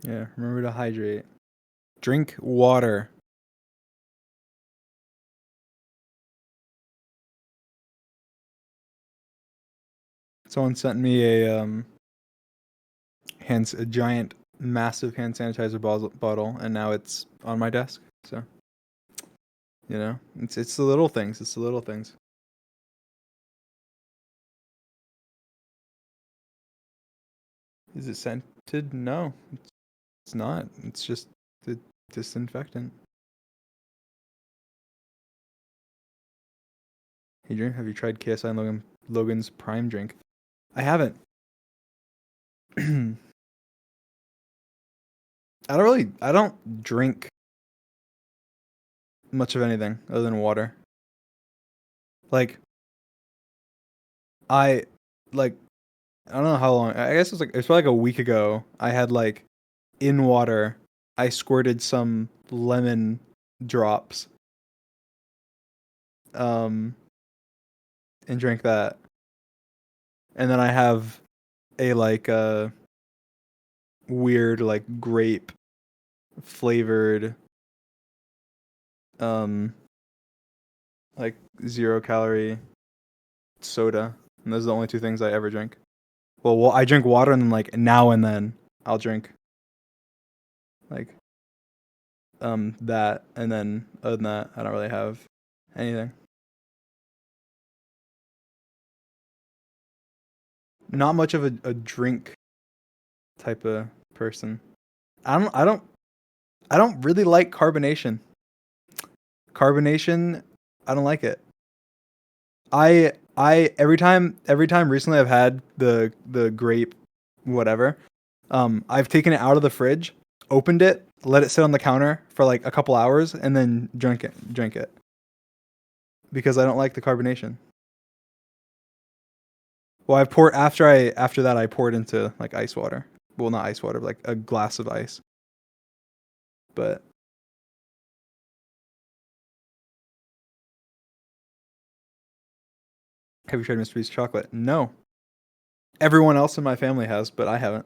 Yeah, remember to hydrate. Drink water. Someone sent me a giant, massive hand sanitizer bottle, and now it's on my desk. So, it's the little things. It's the little things. Is it scented? No, it's not. It's just the disinfectant. Adrian, have you tried KSI and Logan's Prime drink? I haven't. I don't drink much of anything other than water. Like, I, like, I don't know how long. I guess it's probably like a week ago. I had like in water. I squirted some lemon drops. Um, and drank that. And then I have a weird like grape flavored um like 0 calorie soda. And those are the only two things I ever drink. Well, I drink water, and then like now and then I'll drink like that, and then other than that I don't really have anything. Not much of a drink type of person. I don't really like carbonation. Carbonation, I don't like it. I every time recently I've had the grape whatever, I've taken it out of the fridge, opened it, let it sit on the counter for like a couple hours, and then drink it because I don't like the carbonation. Well, after that I poured into like ice water. Well, not ice water, but like a glass of ice. But have you tried Mr. Beast chocolate? No. Everyone else in my family has, but I haven't.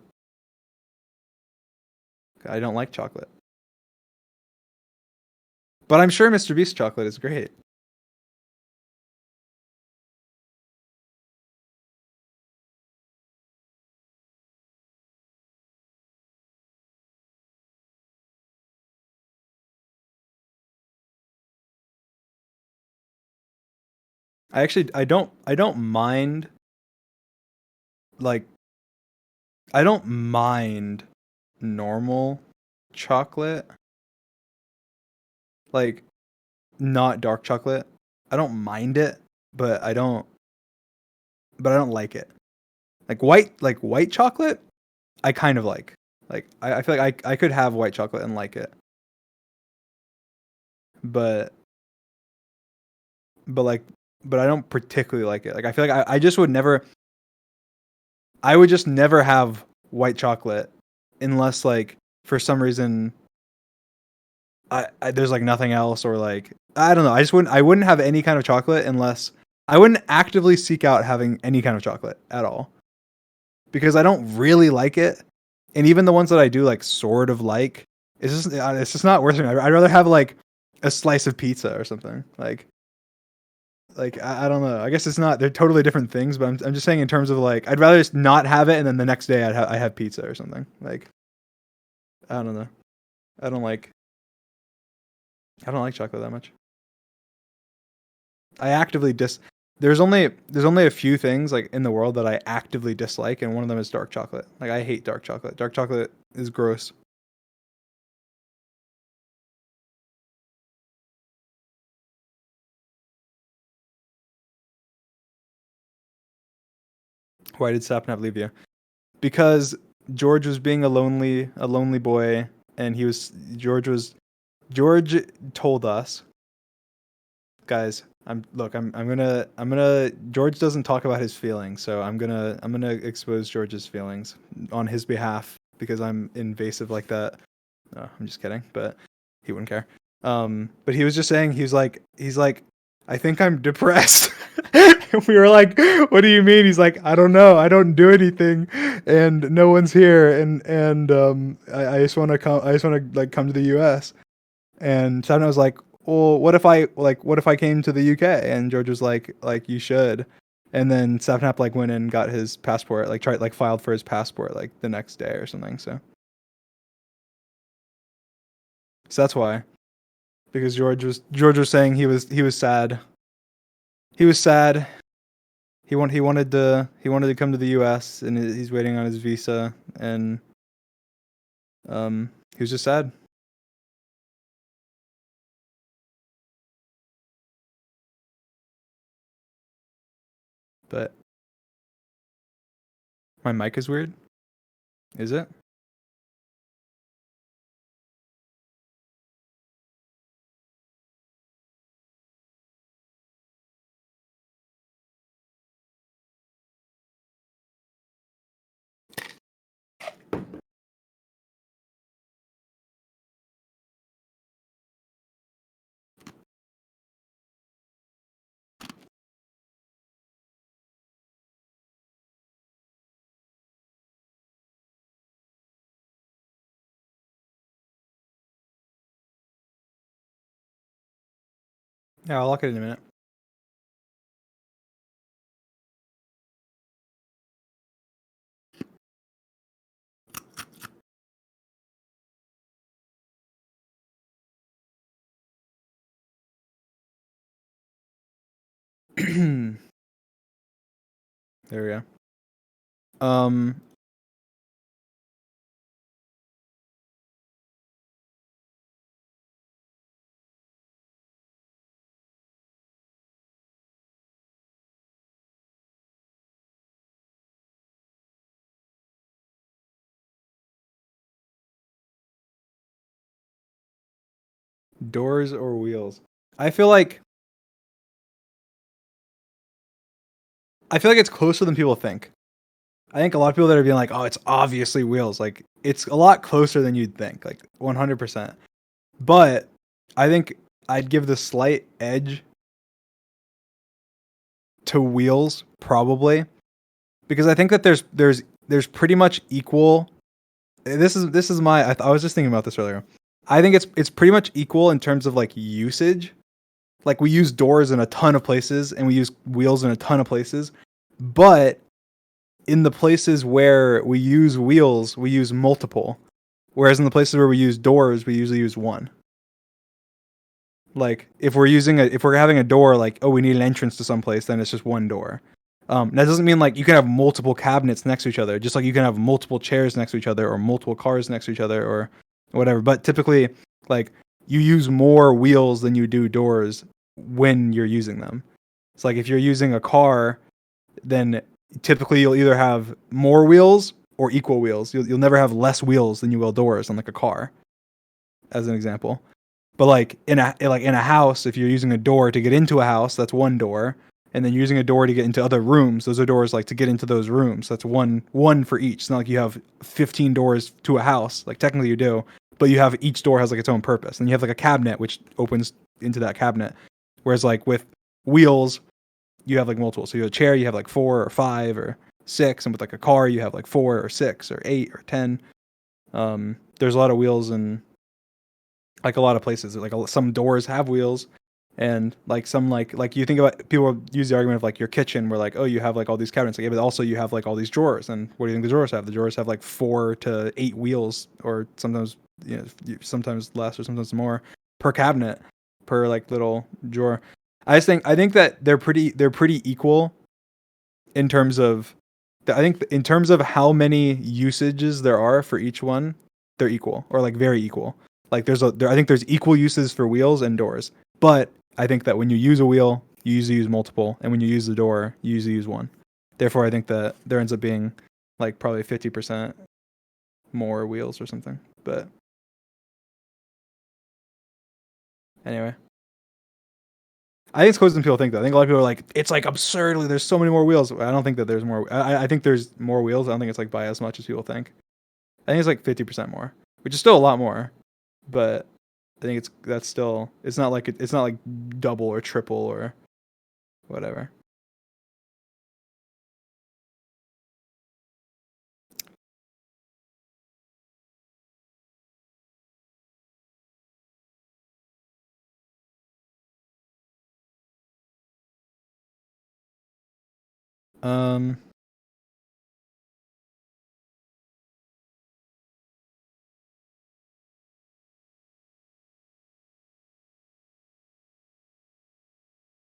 I don't like chocolate. But I'm sure Mr. Beast chocolate is great. I don't mind like I don't mind normal chocolate, like not dark chocolate. I don't mind it, but I don't like it. Like white chocolate, I kind of like. I feel like I could have white chocolate and like it. But but like but I don't particularly like it. Like I feel like I just would never I would just never have white chocolate unless like for some reason I there's like nothing else, or like I don't know. I wouldn't have any kind of chocolate unless I wouldn't actively seek out having any kind of chocolate at all because I don't really like it. And even the ones that I do like sort of like, it's just not worth it. I'd rather have like a slice of pizza or something. Like I don't know. I guess it's not. They're totally different things. But I'm just saying in terms of like I'd rather just not have it, and then the next day I have pizza or something. Like I don't know. I don't like I don't like chocolate that much. I actively dis. There's only a few things like in the world that I actively dislike, and one of them is dark chocolate. Like I hate dark chocolate. Dark chocolate is gross. Why did Sapnap leave you? Because George was being a lonely boy, and George told us, guys. I'm gonna. George doesn't talk about his feelings, so I'm gonna expose George's feelings on his behalf because I'm invasive like that. No, I'm just kidding, but he wouldn't care. But he was just saying, he's like, I think I'm depressed. We were like, "What do you mean?" He's like, "I don't know. I don't do anything, and no one's here, and I just want to come. I just want to like come to the U.S." And Savannah was like, "Well, what if I came to the UK?" And George was like you should. And then Sapnap like went and got his passport, like tried like filed for his passport like the next day or something. So that's why, because George was saying he was sad. He was sad. He wanted to come to the U.S. and he's waiting on his visa, and he was just sad. But my mic is weird. Is it? Yeah, I'll lock it in a minute. There we go. Doors or wheels? I feel like I feel like it's closer than people think. I think a lot of people that are being like, "Oh, it's obviously wheels." Like it's a lot closer than you'd think, like 100%. But I think I'd give the slight edge to wheels probably, because I think that there's pretty much equal. This is my. I was just thinking about this earlier. I think it's pretty much equal in terms of like usage. Like we use doors in a ton of places and we use wheels in a ton of places, but in the places where we use wheels, we use multiple. Whereas in the places where we use doors, we usually use one. Like if we're having a door, like, oh, we need an entrance to some place, then it's just one door. That doesn't mean like you can have multiple cabinets next to each other, just like you can have multiple chairs next to each other or multiple cars next to each other or whatever. But typically, like you use more wheels than you do doors when you're using them. It's like if you're using a car, then typically you'll either have more wheels or equal wheels. You'll never have less wheels than you will doors on like a car, as an example. But like in a house, if you're using a door to get into a house, that's one door, and then you're using a door to get into other rooms. Those are doors like to get into those rooms. That's one for each. It's not like you have 15 doors to a house. Like technically you do, but you have each door has like its own purpose. And you have like a cabinet which opens into that cabinet. Whereas like with wheels, you have like multiple. So you have a chair, you have like 4 or 5 or 6, and with like a car, you have like 4 or 6 or 8 or 10. There's a lot of wheels and like a lot of places. Like some doors have wheels, and like some like you think about people use the argument of like your kitchen, where like, oh, you have like all these cabinets, like, yeah, but also you have like all these drawers. And what do you think the drawers have? The drawers have like 4 to 8 wheels, or sometimes sometimes less or sometimes more per cabinet, per like little drawer. I think that they're pretty equal in terms of I think in terms of how many usages there are for each one, they're equal or like very equal. Like I think there's equal uses for wheels and doors. But I think that when you use a wheel, you usually use multiple, and when you use the door, you usually use one. Therefore, I think that there ends up being like probably 50% more wheels or something. But anyway, I think it's closer than people think. Though I think a lot of people are like, it's like absurdly there's so many more wheels. I don't think that there's more. I think there's more wheels. I don't think it's like by as much as people think. I think it's like 50% more, which is still a lot more. But I think that's still it's not like double or triple or whatever. Um,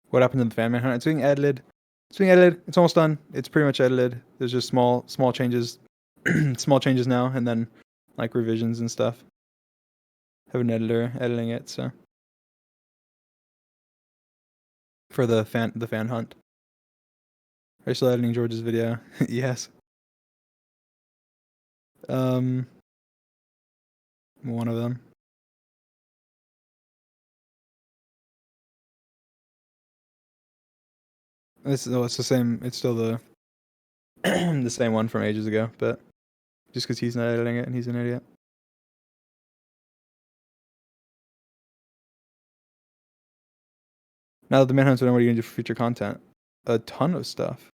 what happened to the Fan Man Hunt? It's being edited. It's being edited. It's almost done. It's pretty much edited. There's just small changes, small changes now, and then like revisions and stuff. Have an editor editing it, so for the fan hunt. Are you still editing George's video? Yes. Um, one of them. It's the same. It's still the the same one from ages ago, but just because he's not editing it and he's an idiot. Now that the Manhunt's done, what are you gonna do for future content? A ton of stuff.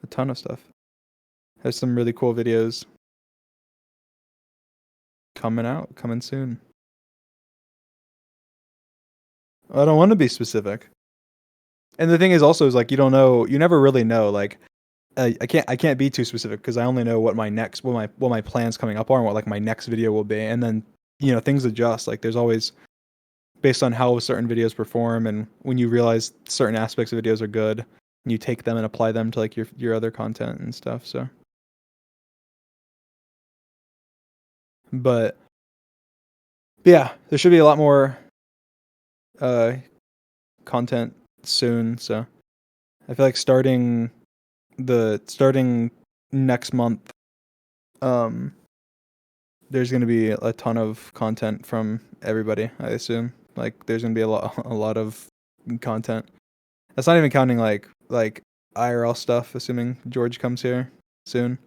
A ton of stuff. Has some really cool videos coming soon. I don't want to be specific. And the thing is also is like you don't know, you never really know. Like I can't be too specific because I only know what my plans coming up are and what like my next video will be, and then things adjust. Like there's always based on how certain videos perform, and when you realize certain aspects of videos are good, and you take them and apply them to like your other content and stuff. So, but yeah, there should be a lot more content soon. So I feel like starting next month, there's gonna be a ton of content from everybody. I assume like there's gonna be a lot of content. That's not even counting like IRL stuff. Assuming George comes here soon,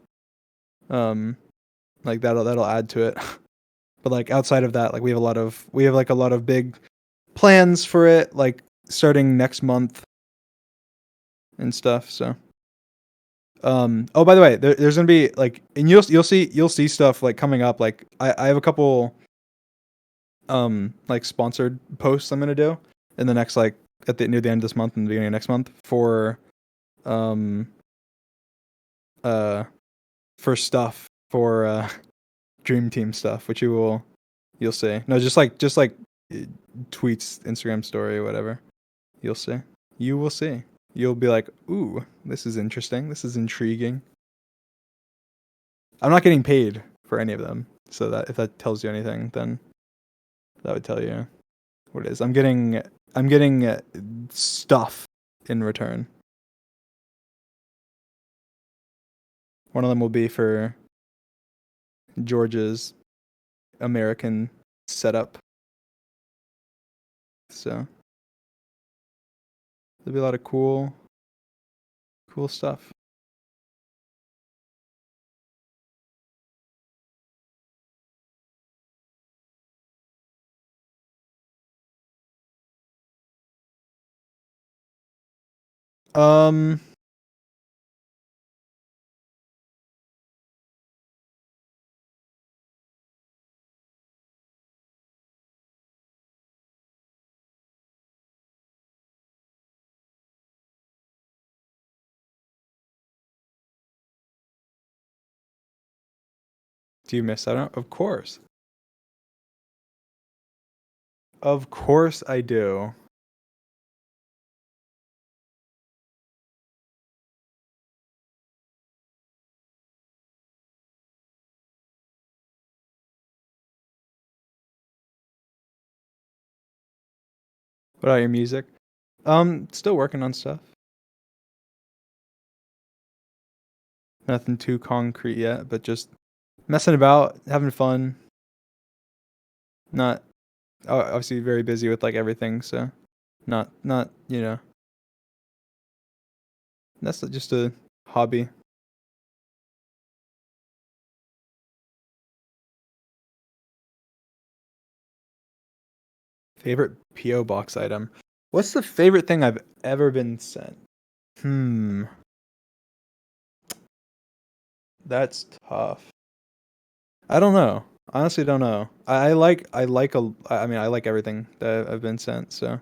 like that'll add to it. But like outside of that, like we have like a lot of big plans for it, like starting next month and stuff. So, oh, by the way, there's gonna be like, and you'll see stuff like coming up. Like I have a couple like sponsored posts I'm gonna do in the next like near the end of this month and the beginning of next month for um uh for stuff for Dream Team stuff, which you'll see. No, just like tweets, Instagram story, whatever. You'll see. You will see. You'll be like, ooh, this is interesting. This is intriguing. I'm not getting paid for any of them, so that if that tells you anything, then that would tell you what it is. I'm getting stuff in return. One of them will be for George's American setup. So there'll be a lot of cool stuff. Um, do you miss out? Of course. Of course I do. What about your music? Still working on stuff. Nothing too concrete yet, but just messing about, having fun. Not obviously very busy with like everything, so not that's just a hobby. Favorite PO box item. What's the favorite thing I've ever been sent? Hmm, that's tough. I don't know. Honestly, don't know. I mean, I like everything that I've been sent. So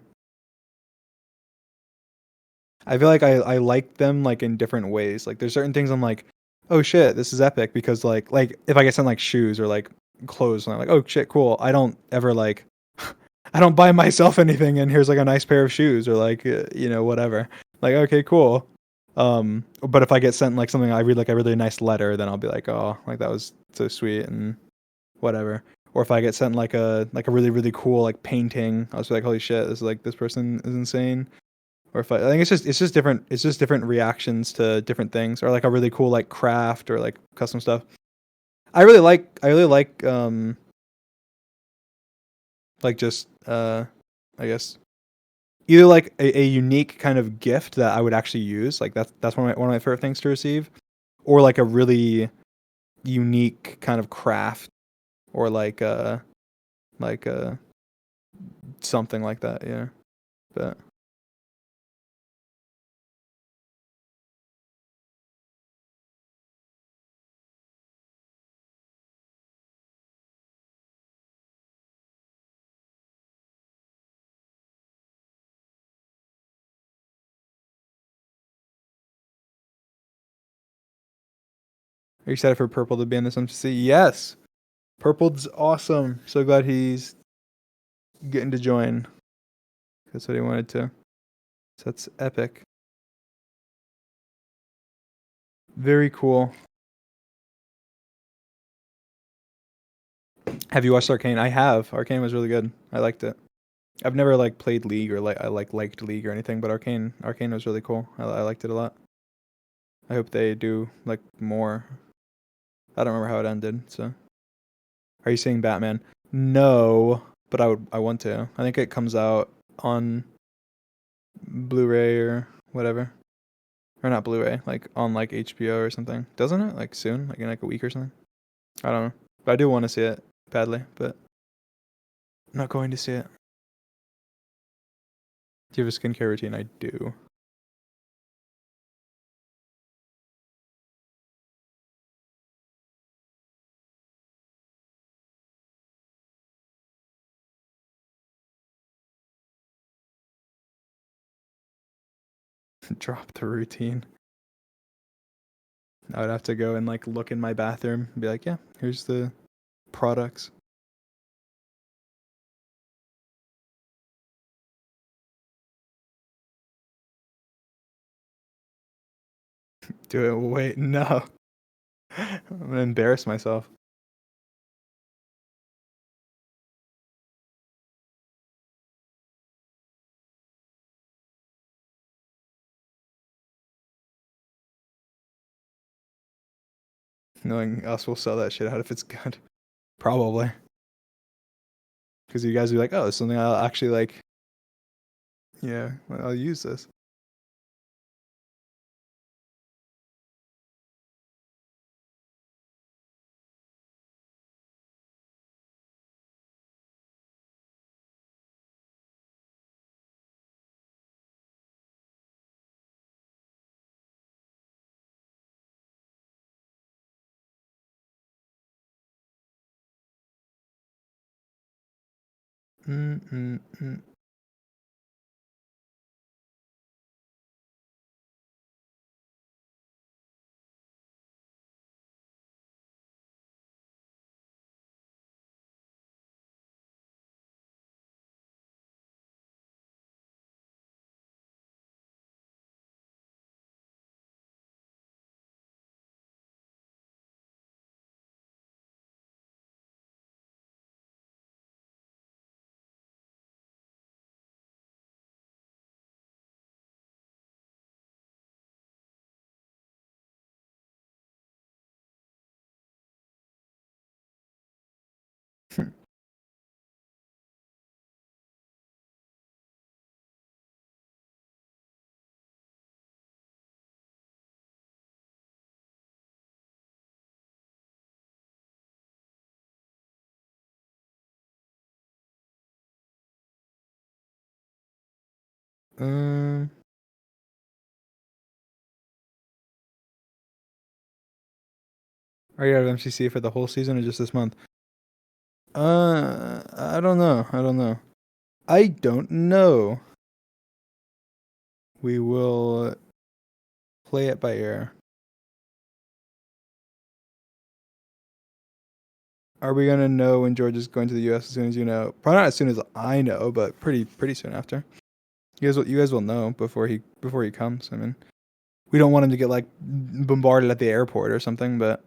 I feel like I like them like in different ways. Like there's certain things I'm like, oh shit, this is epic because like if I get sent like shoes or like clothes and I'm like, oh shit, cool. I don't ever like I don't buy myself anything and here's like a nice pair of shoes or like whatever. Like okay, cool. But if I get sent like something I read like a really nice letter, then I'll be like, oh, like that was so sweet and whatever. Or if I get sent like a really really cool like painting, I'll just be like, holy shit, this person is insane. Or if I think it's just different reactions to different things, or like a really cool like craft or like custom stuff. I really like just I guess either like a unique kind of gift that I would actually use, like that's one of my favorite things to receive, or like a really unique kind of craft, or like something like that. Yeah, but are you excited for Purple to be in this MCC? Yes, Purple's awesome. So glad he's getting to join. That's what he wanted to. So that's epic. Very cool. Have you watched Arcane? I have. Arcane was really good. I liked it. I've never like played League or like I liked League or anything, but Arcane was really cool. I liked it a lot. I hope they do like more. I don't remember how it ended. So, are you seeing Batman? No, but I want to. I think it comes out on Blu-ray or whatever, or not Blu-ray, like on like HBO or something. Doesn't it? Like soon, like in like a week or something. I don't know, but I do want to see it badly, but I'm not going to see it. Do you have a skincare routine? I do. Drop the routine. I would have to go and like look in my bathroom and be like, yeah, here's the products. Do it. Wait, no. I'm gonna embarrass myself. Knowing us will sell that shit out if it's good. Probably. Because you guys will be like, oh, it's something I'll actually like. Yeah, I'll use this. Mm-mm-mm. um, are you at MCC for the whole season or just this month? I don't know. I don't know. I don't know. we will play it by ear. Are we gonna know when George is going to the U.S. as soon as you know? Probably not as soon as I know, but pretty soon after. You guys will know before he comes. I mean, we don't want him to get like bombarded at the airport or something, but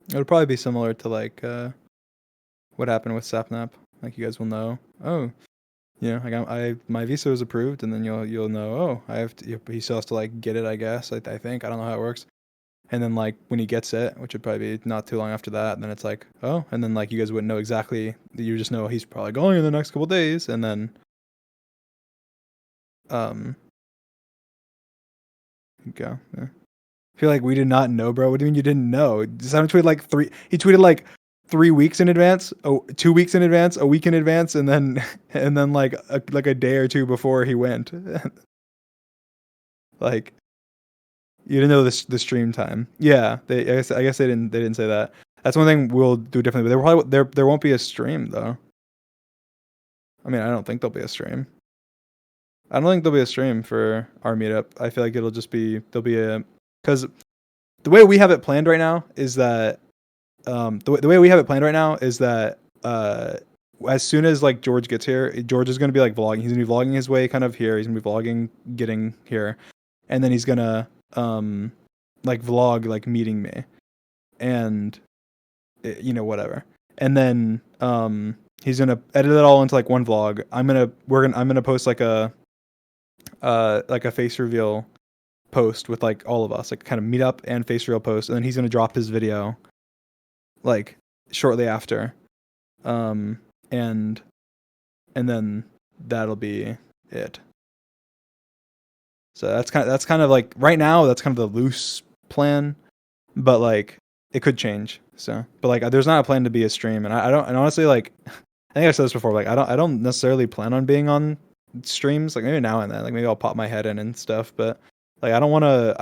it'll probably be similar to like what happened with Sapnap. Like you guys will know. Oh, yeah, like my visa was approved, and then you'll know. Oh, I have to. He still has to like get it. I guess I think I don't know how it works. And then like when he gets it, which would probably be not too long after that, then it's like, oh, and then like you guys wouldn't know exactly. You just know he's probably going in the next couple days, and then um go. Yeah. I feel like we did not know, bro. What do you mean you didn't know? Simon tweeted like He tweeted like 3 weeks in advance, 2 weeks in advance, a week in advance, and then like a day or two before he went. Like you didn't know the stream time. Yeah, I guess they didn't say that. That's one thing we'll do differently. But there won't be a stream though. I mean, I don't think there'll be a stream. I don't think there'll be a stream for our meetup. I feel like it'll just be there'll be a because the way we have it planned right now is that the way we have it planned right now is that as soon as like George gets here, George is gonna be like vlogging. He's gonna be vlogging his way kind of here. He's gonna be vlogging getting here, and then he's gonna like vlog like meeting me, and whatever. And then he's gonna edit it all into like one vlog. I'm gonna post like a face reveal post with like all of us, like kind of meet up and face reveal post, and then he's gonna drop his video like shortly after, um, and then that'll be it. So that's kind of like right now that's kind of the loose plan, but like it could change. So, but like there's not a plan to be a stream, and I don't, and honestly like I think I've said this before, like I don't necessarily plan on being on streams, like maybe now and then, like maybe I'll pop my head in and stuff, but like I don't want to.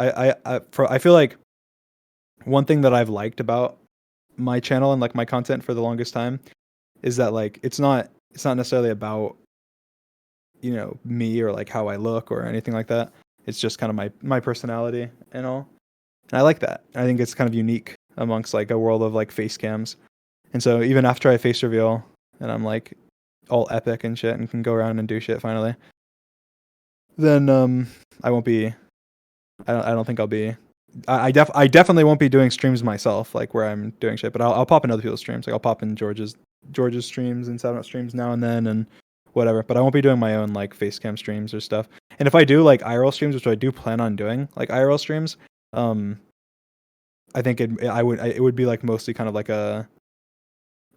I feel like one thing that I've liked about my channel and like my content for the longest time is that like it's not necessarily about me or like how I look or anything like that. It's just kind of my personality and all, and I like that. I think it's kind of unique amongst like a world of like face cams. And so even after I face reveal and I'm like all epic and shit and can go around and do shit finally, then I won't be. I don't think I'll be. I definitely won't be doing streams myself, like where I'm doing shit. But I'll pop in other people's streams. Like I'll pop in George's streams and Sound Out streams now and then and whatever. But I won't be doing my own like facecam streams or stuff. And if I do like IRL streams, which I do plan on doing, like IRL streams, I think it would be like mostly kind of like a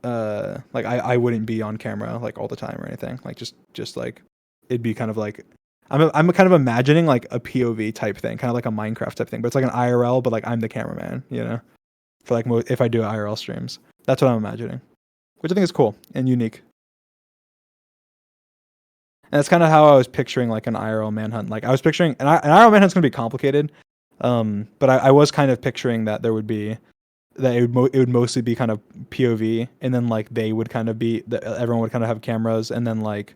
like I wouldn't be on camera like all the time or anything. Like just like it'd be kind of like I'm kind of imagining like a POV type thing, kind of like a Minecraft type thing, but it's like an IRL, but like I'm the cameraman, for like if I do IRL streams. That's what I'm imagining, which I think is cool and unique. And that's kind of how I was picturing like an IRL manhunt. Like I was picturing an IRL manhunt's gonna be complicated, but I was kind of picturing that there would be that it would mostly be kind of POV, and then like they would kind of be that everyone would kind of have cameras, and then like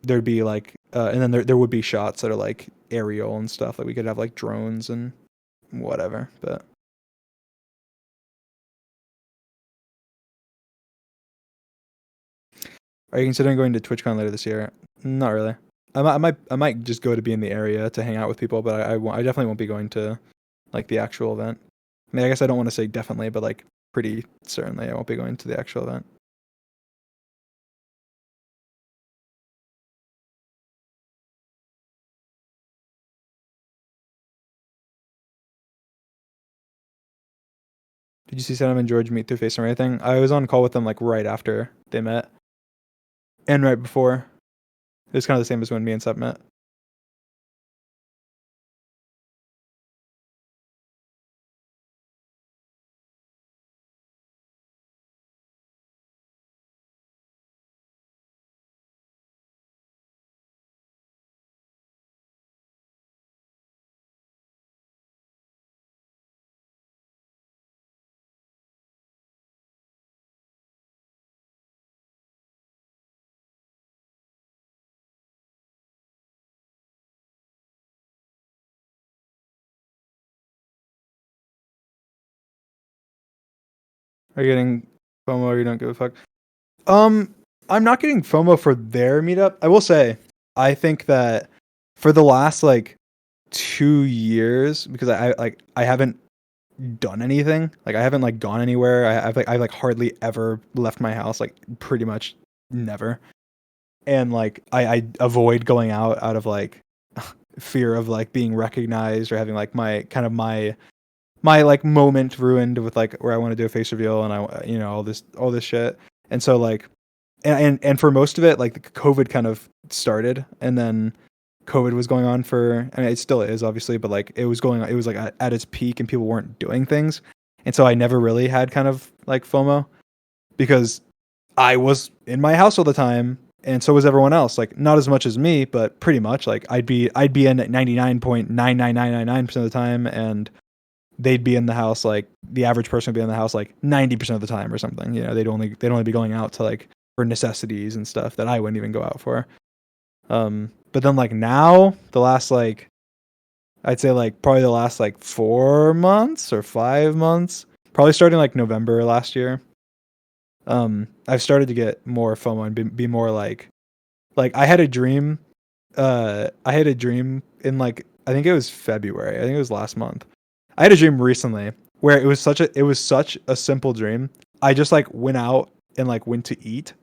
there'd be like and then there would be shots that are like aerial and stuff. Like we could have like drones and whatever. But are you considering going to TwitchCon later this year? Not really. I might just go to be in the area to hang out with people, but I definitely won't be going to like the actual event. I mean, I guess I don't want to say definitely, but like pretty certainly I won't be going to the actual event. Did you see Sam and George meet through FaceTime or anything? I was on call with them like right after they met, and right before. It was kind of the same as when me and Sep met. are you getting FOMO or you don't give a fuck? Um, I'm not getting FOMO for their meetup. I will say, I think that for the last like 2 years, because I haven't done anything. Like I haven't like gone anywhere. I've hardly ever left my house. Like pretty much never. And like I avoid going out of like fear of like being recognized or having like my like moment ruined with like where I want to do a face reveal and I all this shit. And so like and for most of it like the COVID kind of started and then COVID was going on for, I mean it still is obviously, but like it was like at its peak and people weren't doing things. And so I never really had kind of like FOMO because I was in my house all the time and so was everyone else. Like not as much as me, but pretty much. Like I'd be in at 99.99999% of the time and they'd be in the house like the average person would be in the house like 90% of the time or something. You know, they'd only be going out to like for necessities and stuff that I wouldn't even go out for. But then like now the last like I'd say like probably the last like 4 months or 5 months, probably starting like November last year. I've started to get more FOMO and be more like I had a dream in like I think it was February. I think it was last month. I had a dream recently where it was such a simple dream. I just like went out and like went to eat.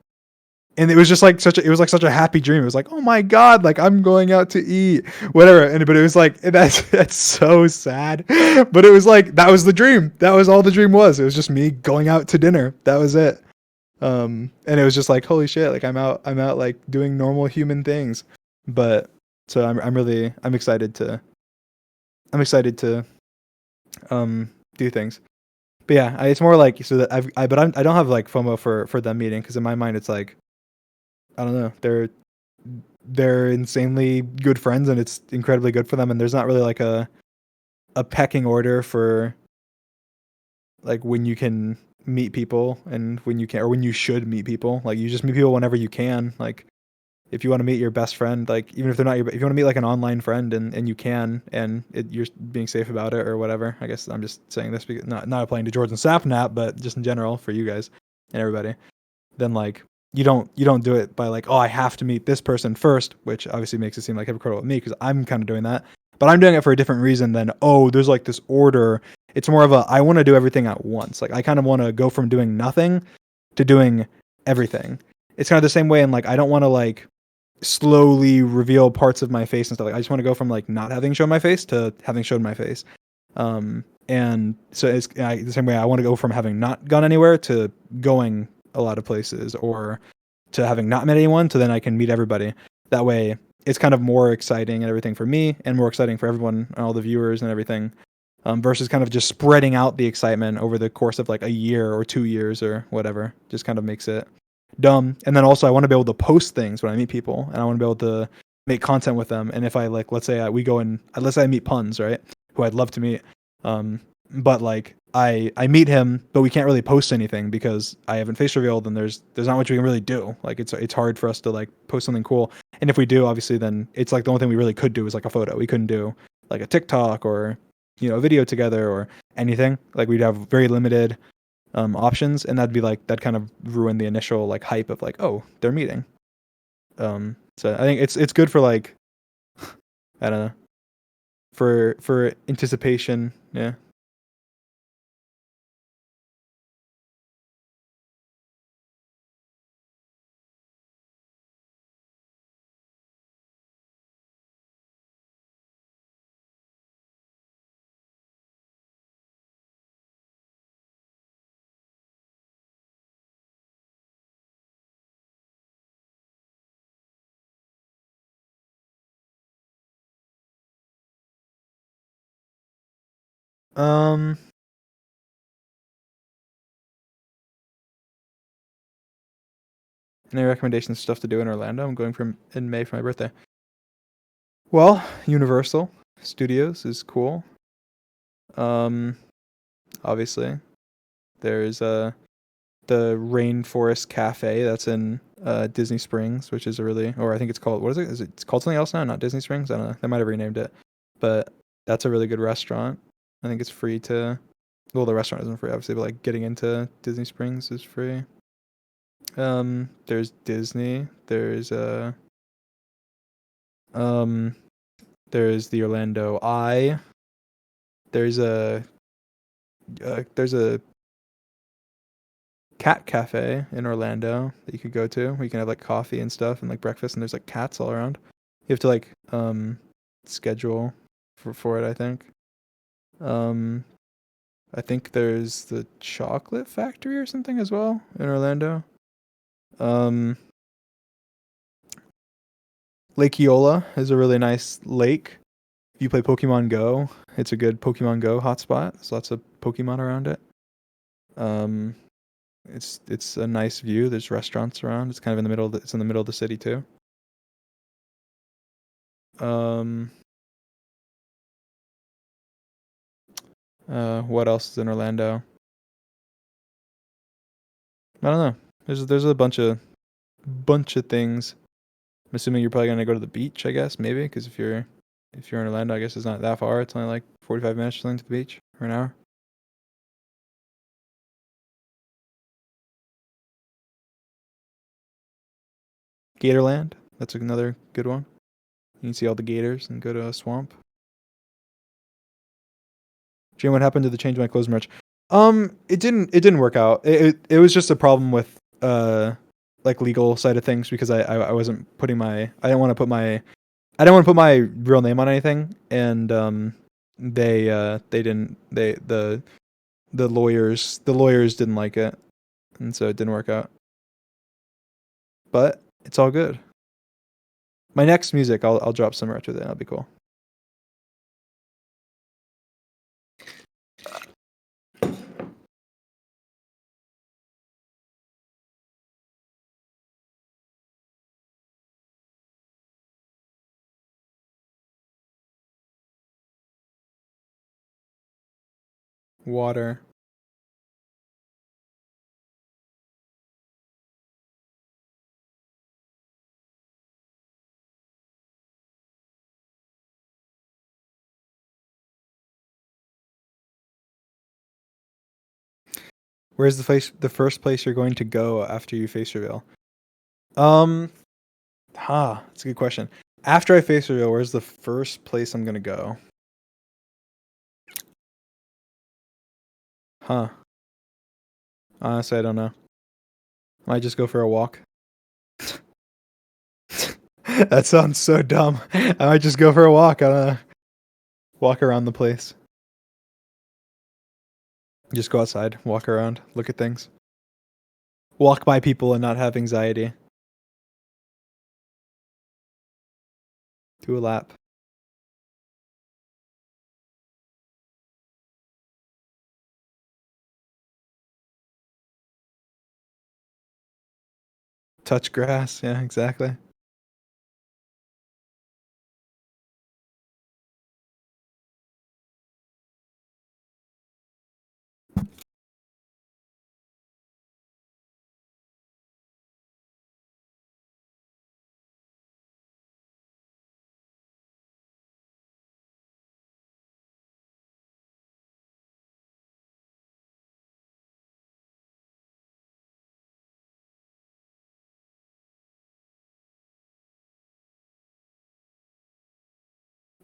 And it was just like such a happy dream. It was like, oh my god, like I'm going out to eat, whatever. And but it was like that's so sad. But it was like that was the dream. That was all the dream was. It was just me going out to dinner. That was it. And it was just like holy shit, like I'm out like doing normal human things. But so I'm excited to do things. But yeah, it's more like so that I don't have like FOMO for them meeting because in my mind it's like I don't know, they're insanely good friends and it's incredibly good for them and there's not really like a pecking order for like when you can meet people and when you can or when you should meet people. Like you just meet people whenever you can. Like if you want to meet your best friend, like even if they're not your, if you want to meet like an online friend and you can, and you're being safe about it or whatever. I guess I'm just saying this because not applying to Jordan Sapnap, but just in general for you guys and everybody. Then like you don't do it by like, oh, I have to meet this person first, which obviously makes it seem like hypocritical with me because I'm kind of doing that. But I'm doing it for a different reason than, oh, there's like this order. It's more of a I want to do everything at once. Like I kind of want to go from doing nothing to doing everything. It's kind of the same way, and like I don't want to like slowly reveal parts of my face and stuff. Like I just want to go from like not having shown my face to having shown my face. And so it's the same way I want to go from having not gone anywhere to going a lot of places, or to having not met anyone to then I can meet everybody. That way it's kind of more exciting and everything for me and more exciting for everyone and all the viewers and everything. Versus kind of just spreading out the excitement over the course of like a year or 2 years or whatever. Just kind of makes it dumb. And then also I want to be able to post things when I meet people and I want to be able to make content with them. And if I like, let's say we go and let's say I meet Puns, right? Who I'd love to meet. But like I meet him, but we can't really post anything because I haven't face revealed and there's not much we can really do. Like it's hard for us to like post something cool. And if we do, obviously then it's like the only thing we really could do is like a photo. We couldn't do like a TikTok or a video together or anything. Like we'd have very limited options, and that'd kind of ruin the initial like hype of like, oh, they're meeting. So I think it's good for like I don't know, for anticipation. Yeah. Um. Any recommendations stuff to do in Orlando? I'm going from in May for my birthday. Well, Universal Studios is cool. Um, Obviously, there's the Rainforest Cafe that's in Disney Springs, which is a really, or I think it's called, what is it? Is it called something else now? Not Disney Springs? I don't know. They might have renamed it, but that's a really good restaurant. I think it's free to Well, the restaurant isn't free, obviously, but like getting into Disney Springs is free. There's Disney. Um, there's the Orlando Eye. There's a cat cafe in Orlando that you could go to where you can have like coffee and stuff and like breakfast, and there's like cats all around. You have to like schedule for it, I think. Um I think there's the chocolate factory or something as well in Orlando. Um Lake Eola is a really nice lake. If you play Pokemon Go, it's a good Pokemon Go hotspot. There's lots of Pokemon around it. Um it's a nice view. There's restaurants around. It's kind of in the middle it's in the middle of the city too. Um what else is in Orlando? I don't know. There's a bunch of things. I'm assuming you're probably gonna go to the beach, I guess, maybe, because if you're in Orlando, I guess it's not that far. It's only like 45 minutes or something to the beach, or an hour. Gatorland, that's another good one. You can see all the gators and go to a swamp. Jim, what happened to the change my clothes merch? It didn't work out. It was just a problem with like legal side of things because I wasn't putting my I didn't want to put my real name on anything, and they didn't the lawyers didn't like it, and so it didn't work out. But it's all good. My next music, I'll drop some retro. Then that'll be cool. Water. Where's the first place you're going to go after you face reveal? Um, that's a good question. After I face reveal, where's the first place I'm gonna go? Huh. Honestly, I don't know. Might just go for a walk. That sounds so dumb. I might just go for a walk. Walk around the place. Just go outside, walk around, look at things, walk by people and not have anxiety. Do a lap. Touch grass. Yeah, exactly.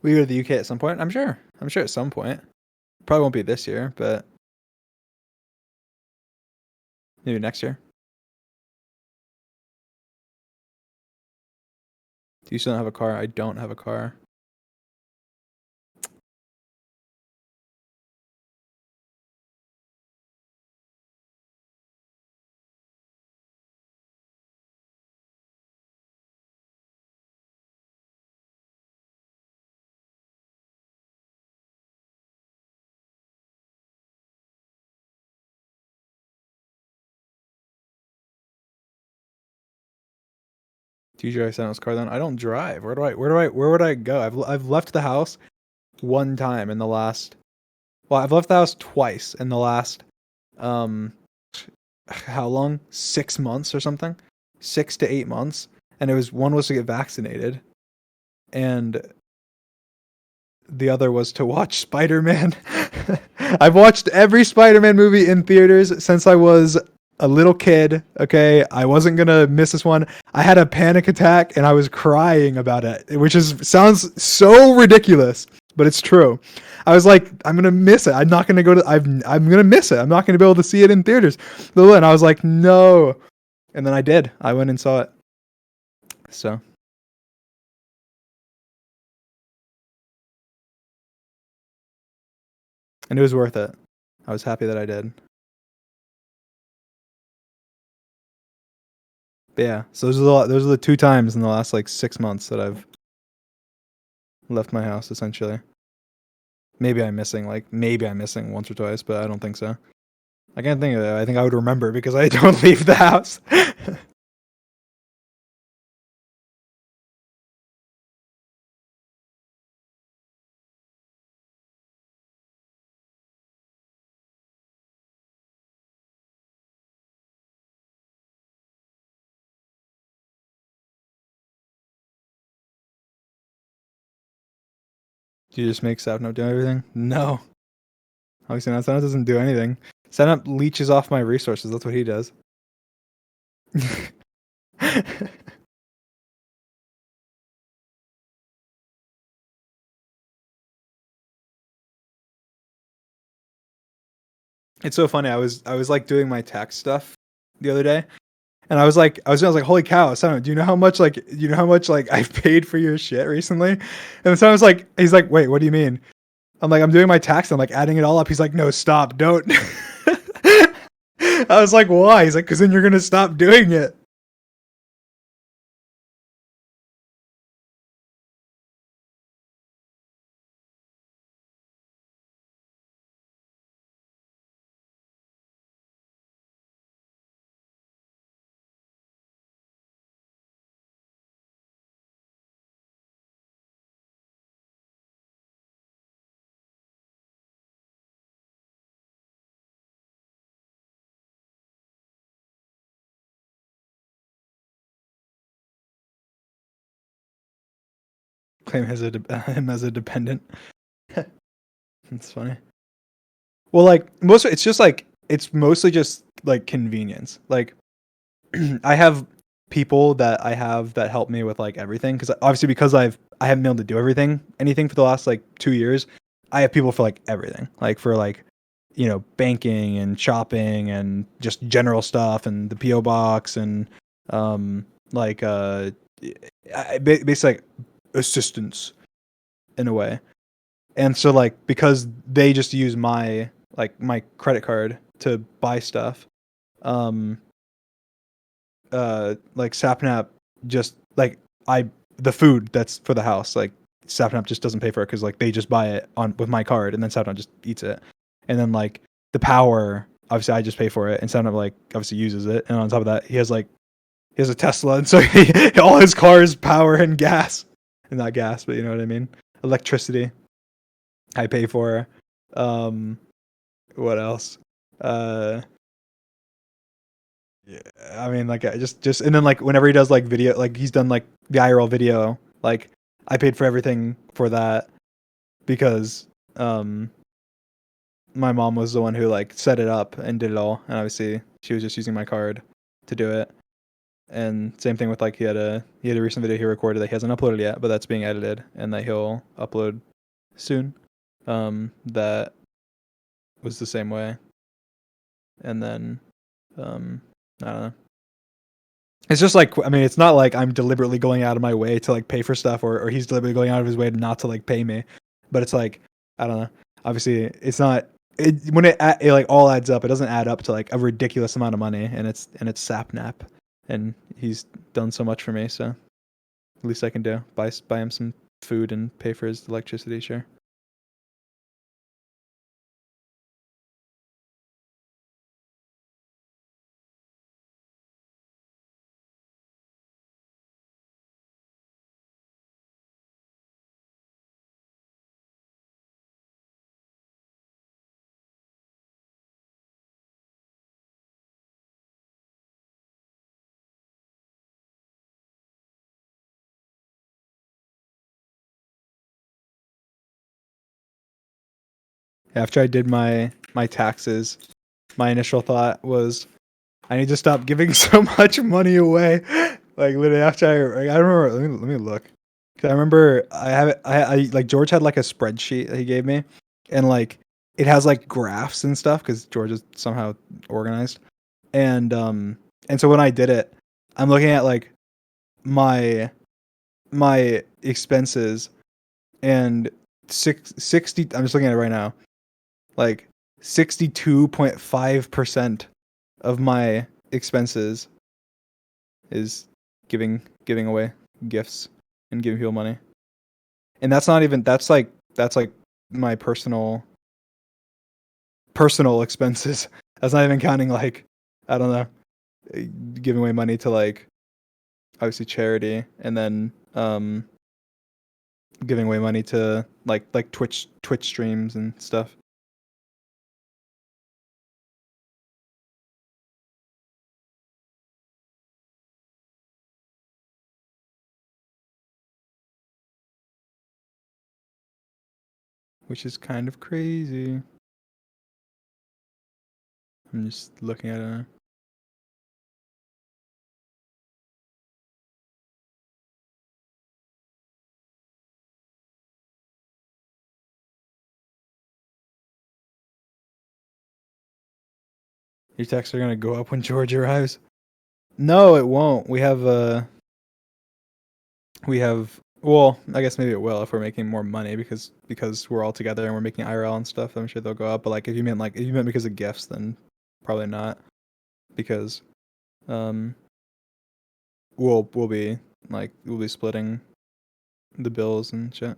We go to the UK at some point. I'm sure. I'm sure at some point. Probably won't be this year, but maybe next year. Do you still don't have a car? I don't have a car. Do you drive Santa's car then? I don't drive. Where would I go? I've left the house one time in the last. Well, I've left the house twice in the last. Um, how long? 6 months or something. 6 to 8 months, and it was one was to get vaccinated, and the other was to watch Spider-Man. I've watched every Spider-Man movie in theaters since I was a little kid. Okay, I wasn't gonna miss this one. I had a panic attack and I was crying about it, which is sounds so ridiculous, but it's true. I was like, I'm gonna miss it. I'm not gonna go to. I'm gonna miss it. I'm not gonna be able to see it in theaters. And I was like, no. And then I did. I went and saw it. So, and it was worth it. I was happy that I did. But yeah, so those are the two times in the last like 6 months that I've left my house essentially. Maybe I'm missing once or twice, but I don't think so. I can't think of it. I think I would remember because I don't leave the house. Do you just make Sapnap do everything? No. Obviously not. Sapnap doesn't do anything. Sapnap leeches off my resources. That's what he does. It's so funny. I was like doing my tax stuff the other day, and I was like, holy cow, Simon, do you know how much like I've paid for your shit recently? And so I was like, he's like, wait, what do you mean? I'm like, I'm doing my tax. I'm like adding it all up. He's like, no, stop, don't. I was like, why? He's like, because then you're gonna stop doing it. Claim him as a dependent. That's funny. Well, like it's just like it's mostly just like convenience. Like I have people that I have that help me with like everything because obviously because I haven't been able to do anything for the last like 2 years. I have people for like everything, like for like banking and shopping and just general stuff and the PO box and like basically like assistance in a way. And so like because they just use my credit card to buy stuff, um like Sapnap just like I the food that's for the house, like Sapnap just doesn't pay for it because like they just buy it on with my card and then Sapnap just eats it. And then like the power, obviously I just pay for it and Sapnap like obviously uses it. And on top of that, he has a Tesla and so all his cars power and gas. And not gas, but you know what I mean? Electricity. I pay for. Um what else? Uh Yeah, I mean, like, I just, and then like, whenever he does like video, like he's done like the IRL video, like I paid for everything for that because, um, my mom was the one who like set it up and did it all, and obviously she was just using my card to do it. And same thing with like he had a recent video he recorded that he hasn't uploaded yet, but that's being edited and that he'll upload soon. That was the same way, and then, I don't know. It's just like I mean, it's not like I'm deliberately going out of my way to like pay for stuff, or he's deliberately going out of his way not to like pay me. But it's like I don't know. Obviously, it's not. When it like all adds up, it doesn't add up to like a ridiculous amount of money, and it's Sapnap, and he's done so much for me. So at least I can do buy him some food and pay for his electricity. Sure. After I did my taxes, my initial thought was I need to stop giving so much money away. Like literally after I remember. Let me look. 'Cause I remember I have it. I like George had like a spreadsheet that he gave me, and like it has like graphs and stuff because George is somehow organized. And so when I did it, I'm looking at like my expenses and 60. I'm just looking at it right now. Like 62.5% of my expenses is giving away gifts and giving people money. And that's not even that's like my personal expenses. That's not even counting like I don't know, giving away money to like obviously charity and then giving away money to like Twitch streams and stuff. Which is kind of crazy. I'm just looking at it. Your texts are gonna go up when George arrives. No, it won't. We have well, I guess maybe it will if we're making more money because we're all together and we're making IRL and stuff. I'm sure they'll go up. But like if you meant because of gifts, then probably not because um we'll be splitting the bills and shit.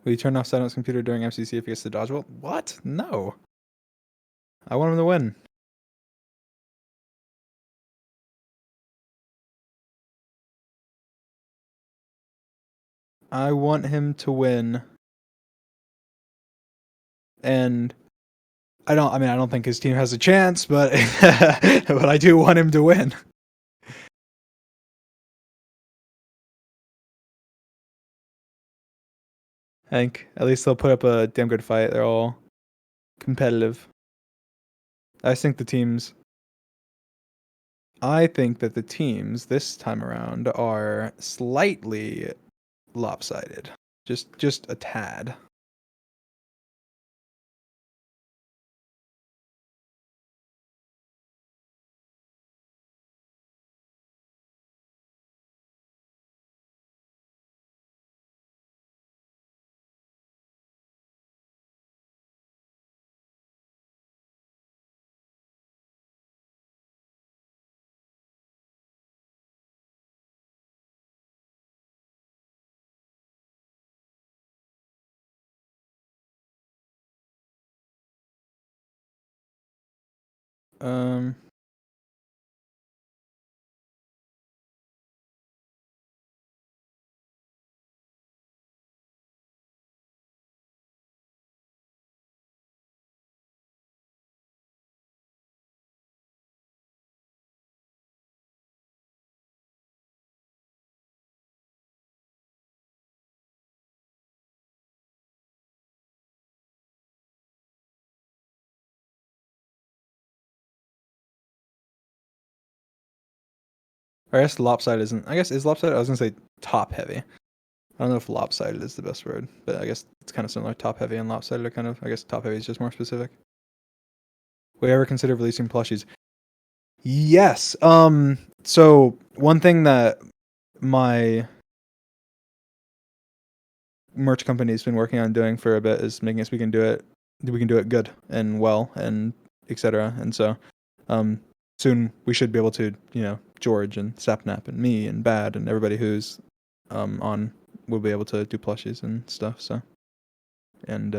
Will you turn off Silent's computer during MCC if he gets the dodgeball? What? No. I want him to win. I want him to win. And I don't think his team has a chance, but but I do want him to win. I think at least they'll put up a damn good fight. They're all competitive. I think that the teams this time around are slightly lopsided. Just a tad. Um I guess lopsided isn't. I guess is lopsided. I was gonna say top heavy. I don't know if lopsided is the best word, but I guess it's kind of similar. Top heavy and lopsided are kind of. I guess top heavy is just more specific. Would you ever consider releasing plushies? Yes. So one thing that my merch company's been working on doing for a bit is making it so we can do it we can do it good and well and etc. And so soon we should be able to, George and Sapnap and me and Bad and everybody who's on will be able to do plushies and stuff. So, and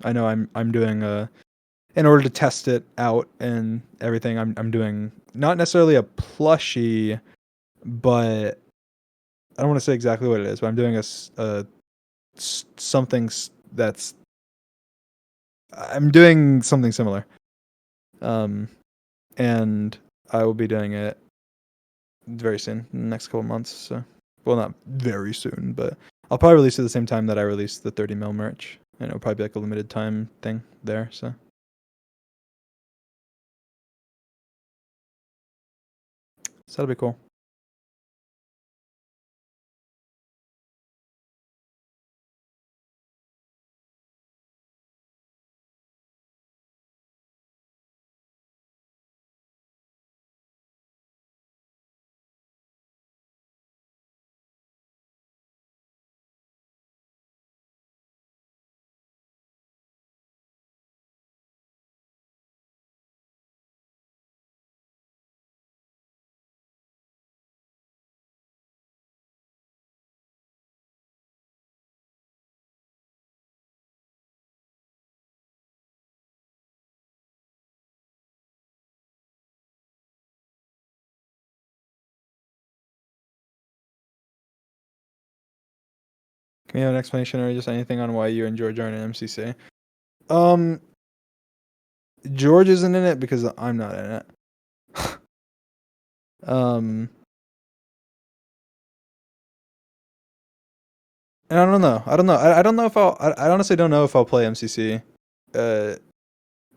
I know I'm doing in order to test it out and everything. I'm doing not necessarily a plushie, but I don't want to say exactly what it is. But I'm doing something that's I'm doing something similar. And I will be doing it very soon, in the next couple months. So, well, not very soon, but I'll probably release it at the same time that I release the 30 mil merch, and it'll probably be like a limited time thing there. So that'll be cool. Can you have an explanation or just anything on why you and George aren't in MCC? George isn't in it because I'm not in it. um, and I don't know. I don't know if I honestly don't know if I'll play MCC,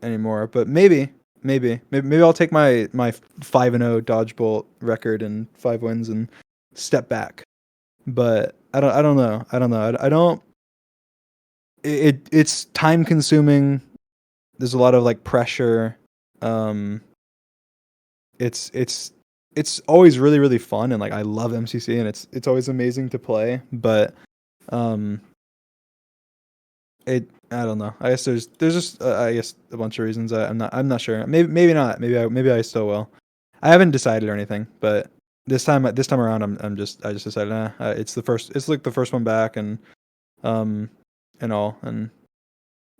anymore. But maybe I'll take my 5-0 dodgeball record and 5 wins and step back. But I don't know. I don't. It's time consuming. There's a lot of like pressure. Um, it's always really really fun, and like I love MCC and it's always amazing to play. But um, I don't know. I guess there's just I guess a bunch of reasons. I'm not sure. Maybe not. Maybe I still will. I haven't decided or anything, but this time around I just decided it's like the first one back um and all and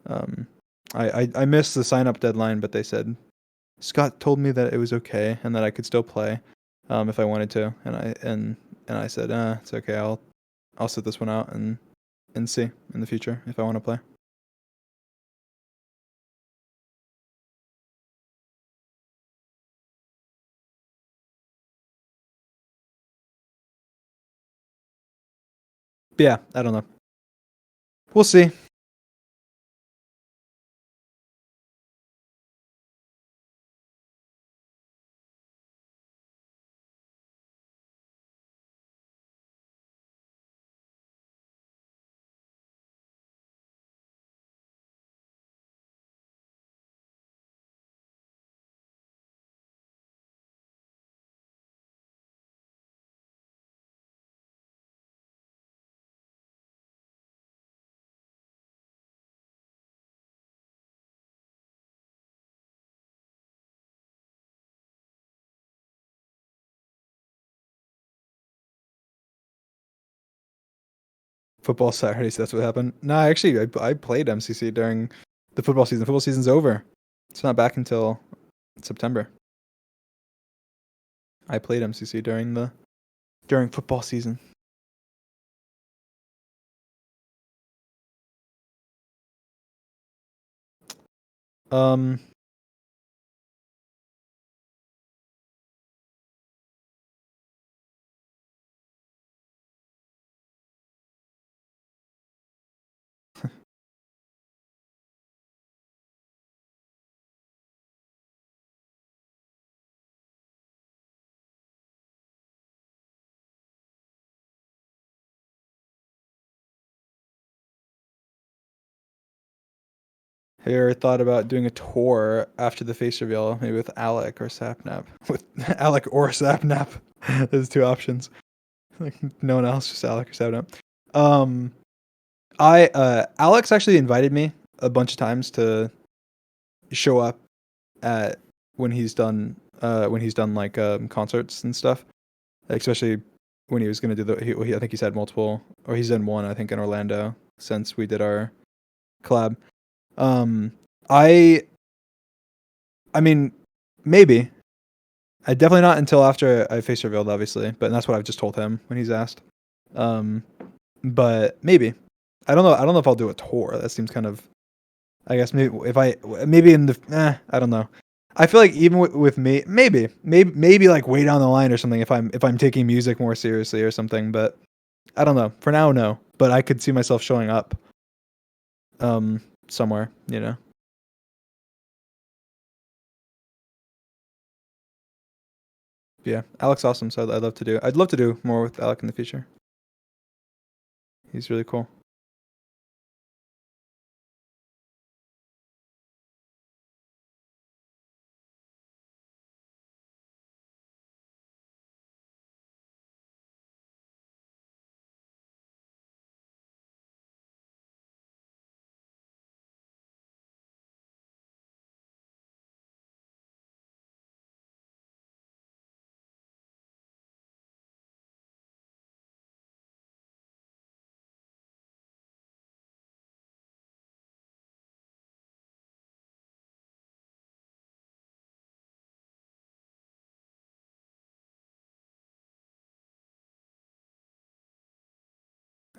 um I missed the sign up deadline, but they said Scott told me that it was okay and that I could still play if I wanted to, and I said it's okay. I'll sit this one out and see in the future if I want to play. But yeah, I don't know. We'll see. Football Saturdays, that's what happened. No, actually, I played MCC during the football season. Football season's over. It's not back until September. I played MCC during football season. Um, have you ever thought about doing a tour after the face reveal, maybe with Alec or Sapnap? With Alec or Sapnap, there's two options. Like no one else, just Alec or Sapnap. I Alex actually invited me a bunch of times to show up at when he's done like concerts and stuff, especially when he was gonna do I think he's had multiple, or he's done one I think in Orlando since we did our collab. Um, I I mean maybe definitely not until after I face revealed, obviously, but that's what I've just told him when he's asked. Um, but maybe I don't know if I'll do a tour. That seems kind of, I guess maybe if I maybe in the I don't know. I feel like even with me, maybe like way down the line or something if I'm taking music more seriously or something. But I don't know. For now, no. But I could see myself showing up somewhere. You know. Yeah, Alex awesome. So I'd love to do more with Alec in the future. He's really cool.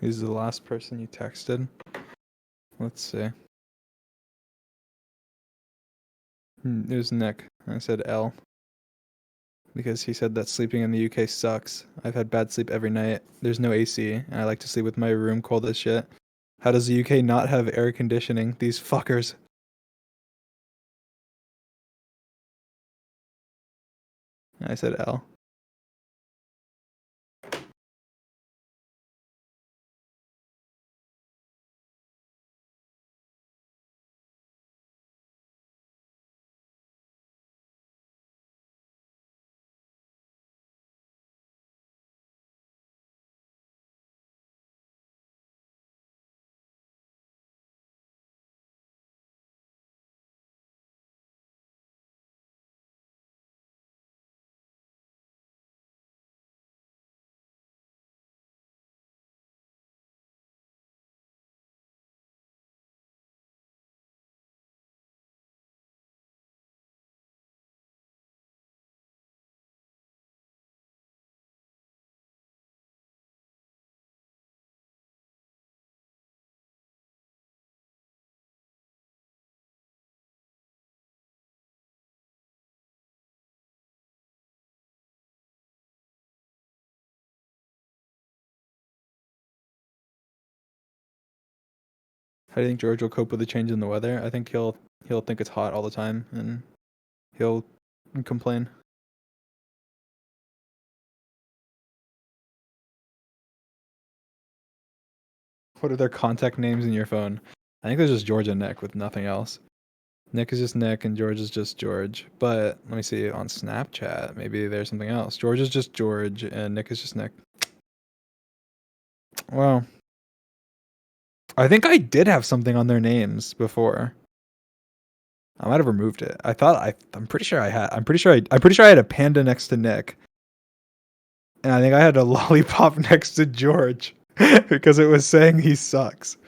He's the last person you texted. Let's see. It was Nick. I said L because he said that sleeping in the UK sucks. I've had bad sleep every night. There's no AC, and I like to sleep with my room cold as shit. How does the UK not have air conditioning? These fuckers. I said L. How do you think George will cope with the change in the weather? I think he'll think it's hot all the time and he'll complain. What are their contact names in your phone? I think there's just George and Nick with nothing else. Nick is just Nick and George is just George. But let me see on Snapchat. Maybe there's something else. George is just George and Nick is just Nick. Well, I think I did have something on their names before. I might have removed it. I'm pretty sure I had. I'm pretty sure I had a panda next to Nick, and I think I had a lollipop next to George because it was saying he sucks.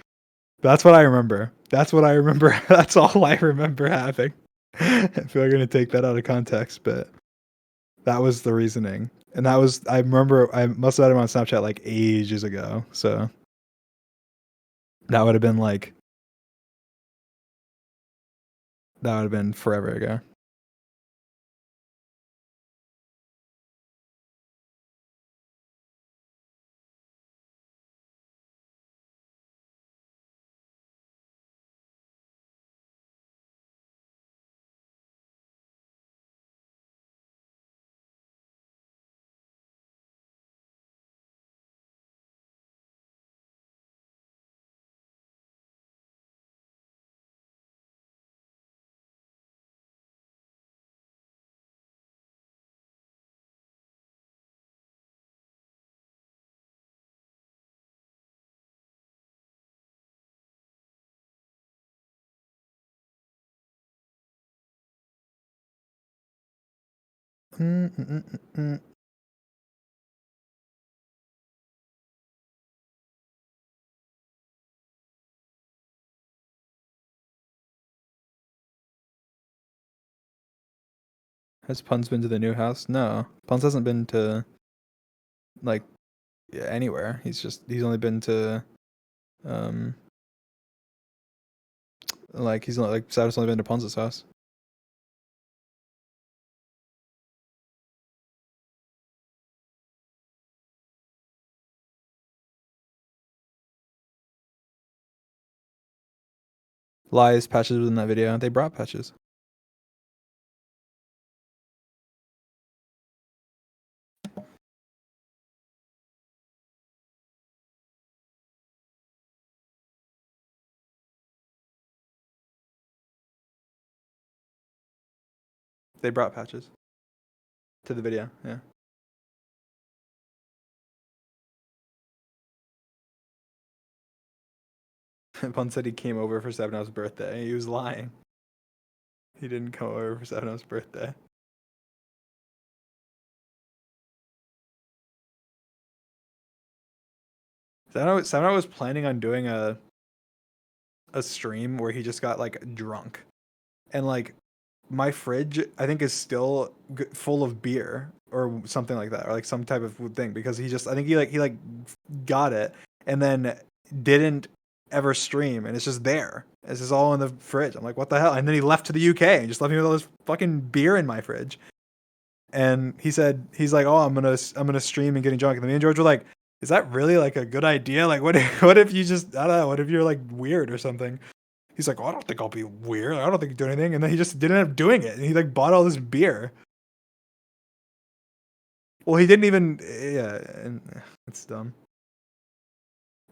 That's what I remember. That's what I remember. That's all I remember having. I feel like I'm gonna take that out of context, but that was the reasoning. And that was I remember I must have had him on Snapchat like ages ago. So that would have been like that would have been forever ago. Mm, mm, mm, mm, mm. Has Puns been to the new house? No, Puns hasn't been to like anywhere. He's only been to um like he's not like Sav's only been to Puns' house. Lies, Patches was in that video. They brought Patches. They brought Patches to the video. Yeah. Pun said he came over for 7-Up's birthday. He was lying. He didn't come over for 7-Up's birthday. 7-Up was planning on doing a stream where he just got like drunk, and like my fridge I think is still full of beer or something like that, or like some type of thing, because I think he got it and then didn't ever stream, and it's just there. It's just all in the fridge. I'm like, what the hell? And then he left to the UK and just left me with all this fucking beer in my fridge. And he's like, oh, I'm gonna stream and getting drunk. And me and George were like, is that really like a good idea? Like, what if you just, I don't know, what if you're like weird or something? He's like, oh, I don't think I'll be weird. I don't think you do anything. And then he just didn't end up doing it. And he like bought all this beer. Well, he didn't even, yeah, and it's dumb.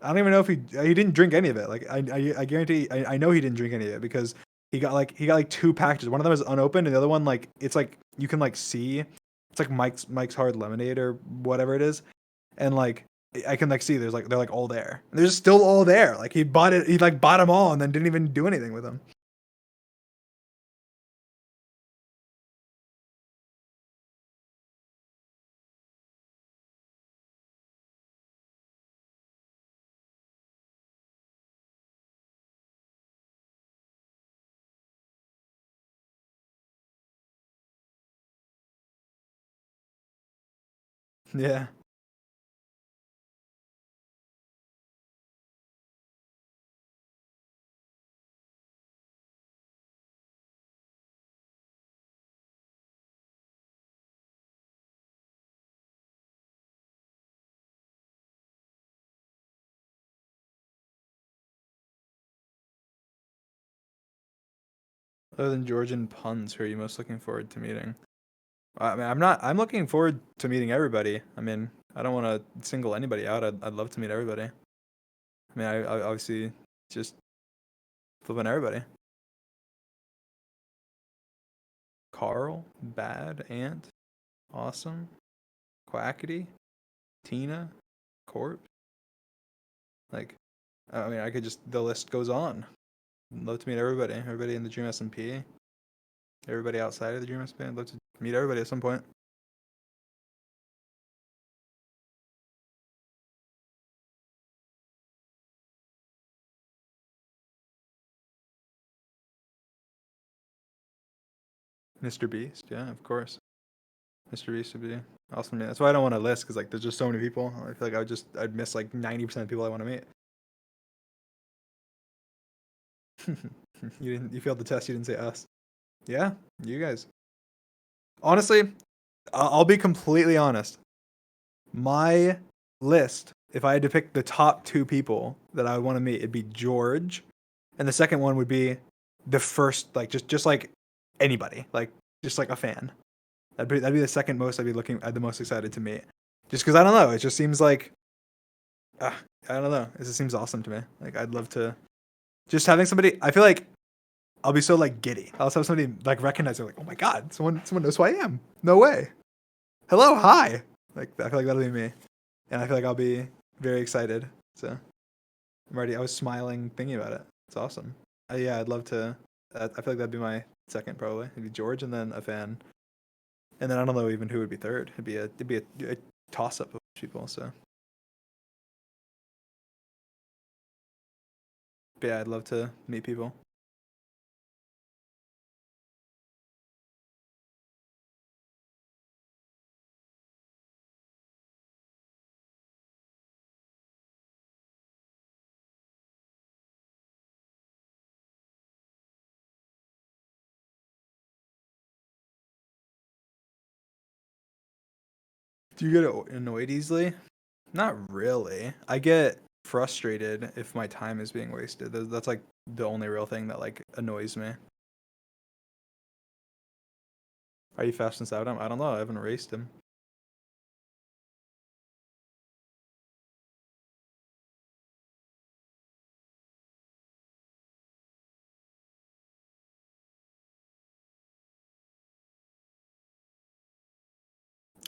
I don't even know if he didn't drink any of it. Like I guarantee I know he didn't drink any of it, because he got like two packages. One of them is unopened, and the other one like it's like you can like see it's like Mike's Hard Lemonade or whatever it is, and like I can like see there's like they're like all there. And they're just still all there. Like he like bought them all and then didn't even do anything with them. Yeah. Other than Georgian puns, who are you most looking forward to meeting? I mean, I'm looking forward to meeting everybody. I mean, I don't want to single anybody out. I'd love to meet everybody. I mean, I obviously just flipping everybody. Carl, Bad, Ant, Awesome, Quackity, Tina, Corpse. Like, I mean, I could just, the list goes on. Love to meet everybody. Everybody in the Dream SMP. Everybody outside of the Dream SMP. I'd love to meet everybody at some point. Mr. Beast, yeah, of course. Mr. Beast would be awesome. That's why I don't want to list, because like there's just so many people. I feel like I'd miss like 90% of people I want to meet. You failed the test. You didn't say us. Yeah, you guys. Honestly, I'll be completely honest. My list, if I had to pick the top two people that I would want to meet, it'd be George, and the second one would be the first, like just like anybody, like just like a fan. That'd be the second most I'd the most excited to meet. Just because I don't know, it just seems like, I don't know, it just seems awesome to me. Like I'd love to just having somebody. I feel like I'll be so like giddy. I'll just have somebody like recognize it, like, oh my god, someone knows who I am. No way. Hello, hi. Like I feel like that'll be me, and I feel like I'll be very excited. So I was smiling thinking about it. It's awesome. Yeah, I'd love to. I feel like that'd be my second probably. Maybe George, and then a fan. And then I don't know even who would be third. It'd be a toss up of people. So, but yeah, I'd love to meet people. Do you get annoyed easily? Not really. I get frustrated if my time is being wasted. That's like the only real thing that like annoys me. Are you fast and out? I don't know. I haven't raced him.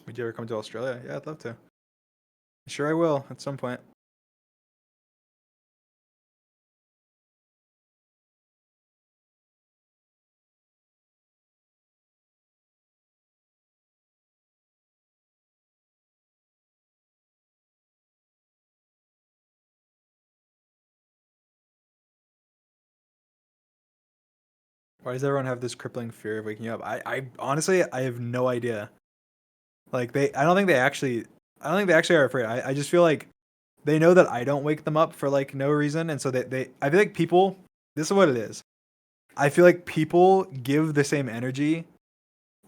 Would you ever come to Australia? Yeah, I'd love to. Sure, I will at some point. Why does everyone have this crippling fear of waking up? I honestly, I have no idea. Like I don't think they actually, I don't think they actually are afraid. I just feel like they know that I don't wake them up for like no reason, and so I feel like people. This is what it is. I feel like people give the same energy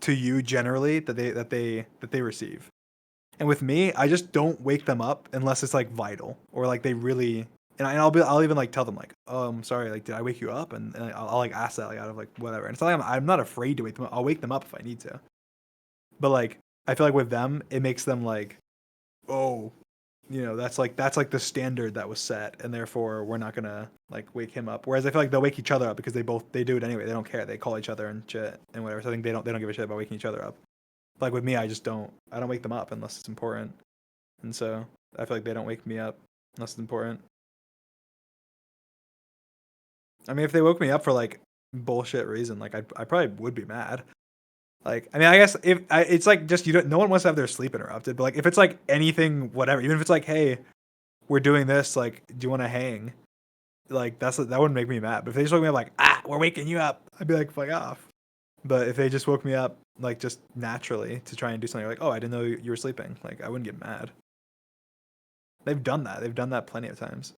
to you generally that they receive. And with me, I just don't wake them up unless it's like vital or like they really. I'll even like tell them like, oh, I'm sorry, like did I wake you up? And I'll like ask that like out of like whatever. And it's not like I'm not afraid to wake them up. I'll wake them up if I need to. But like I feel like with them, it makes them like, oh, that's like the standard that was set, and therefore we're not gonna like wake him up. Whereas I feel like they'll wake each other up because they do it anyway. They don't care. They call each other and shit and whatever. So I think they don't give a shit about waking each other up. Like with me, I don't wake them up unless it's important, and so I feel like they don't wake me up unless it's important. I mean, if they woke me up for like bullshit reason, like I probably would be mad. Like, I mean, I guess if it's like just you don't, no one wants to have their sleep interrupted. But like, if it's like anything, whatever, even if it's like, hey, we're doing this, like, do you want to hang? Like, that wouldn't make me mad. But if they just woke me up like, we're waking you up, I'd be like, fuck off. But if they just woke me up like just naturally to try and do something like, oh, I didn't know you were sleeping, like I wouldn't get mad. They've done that. They've done that plenty of times.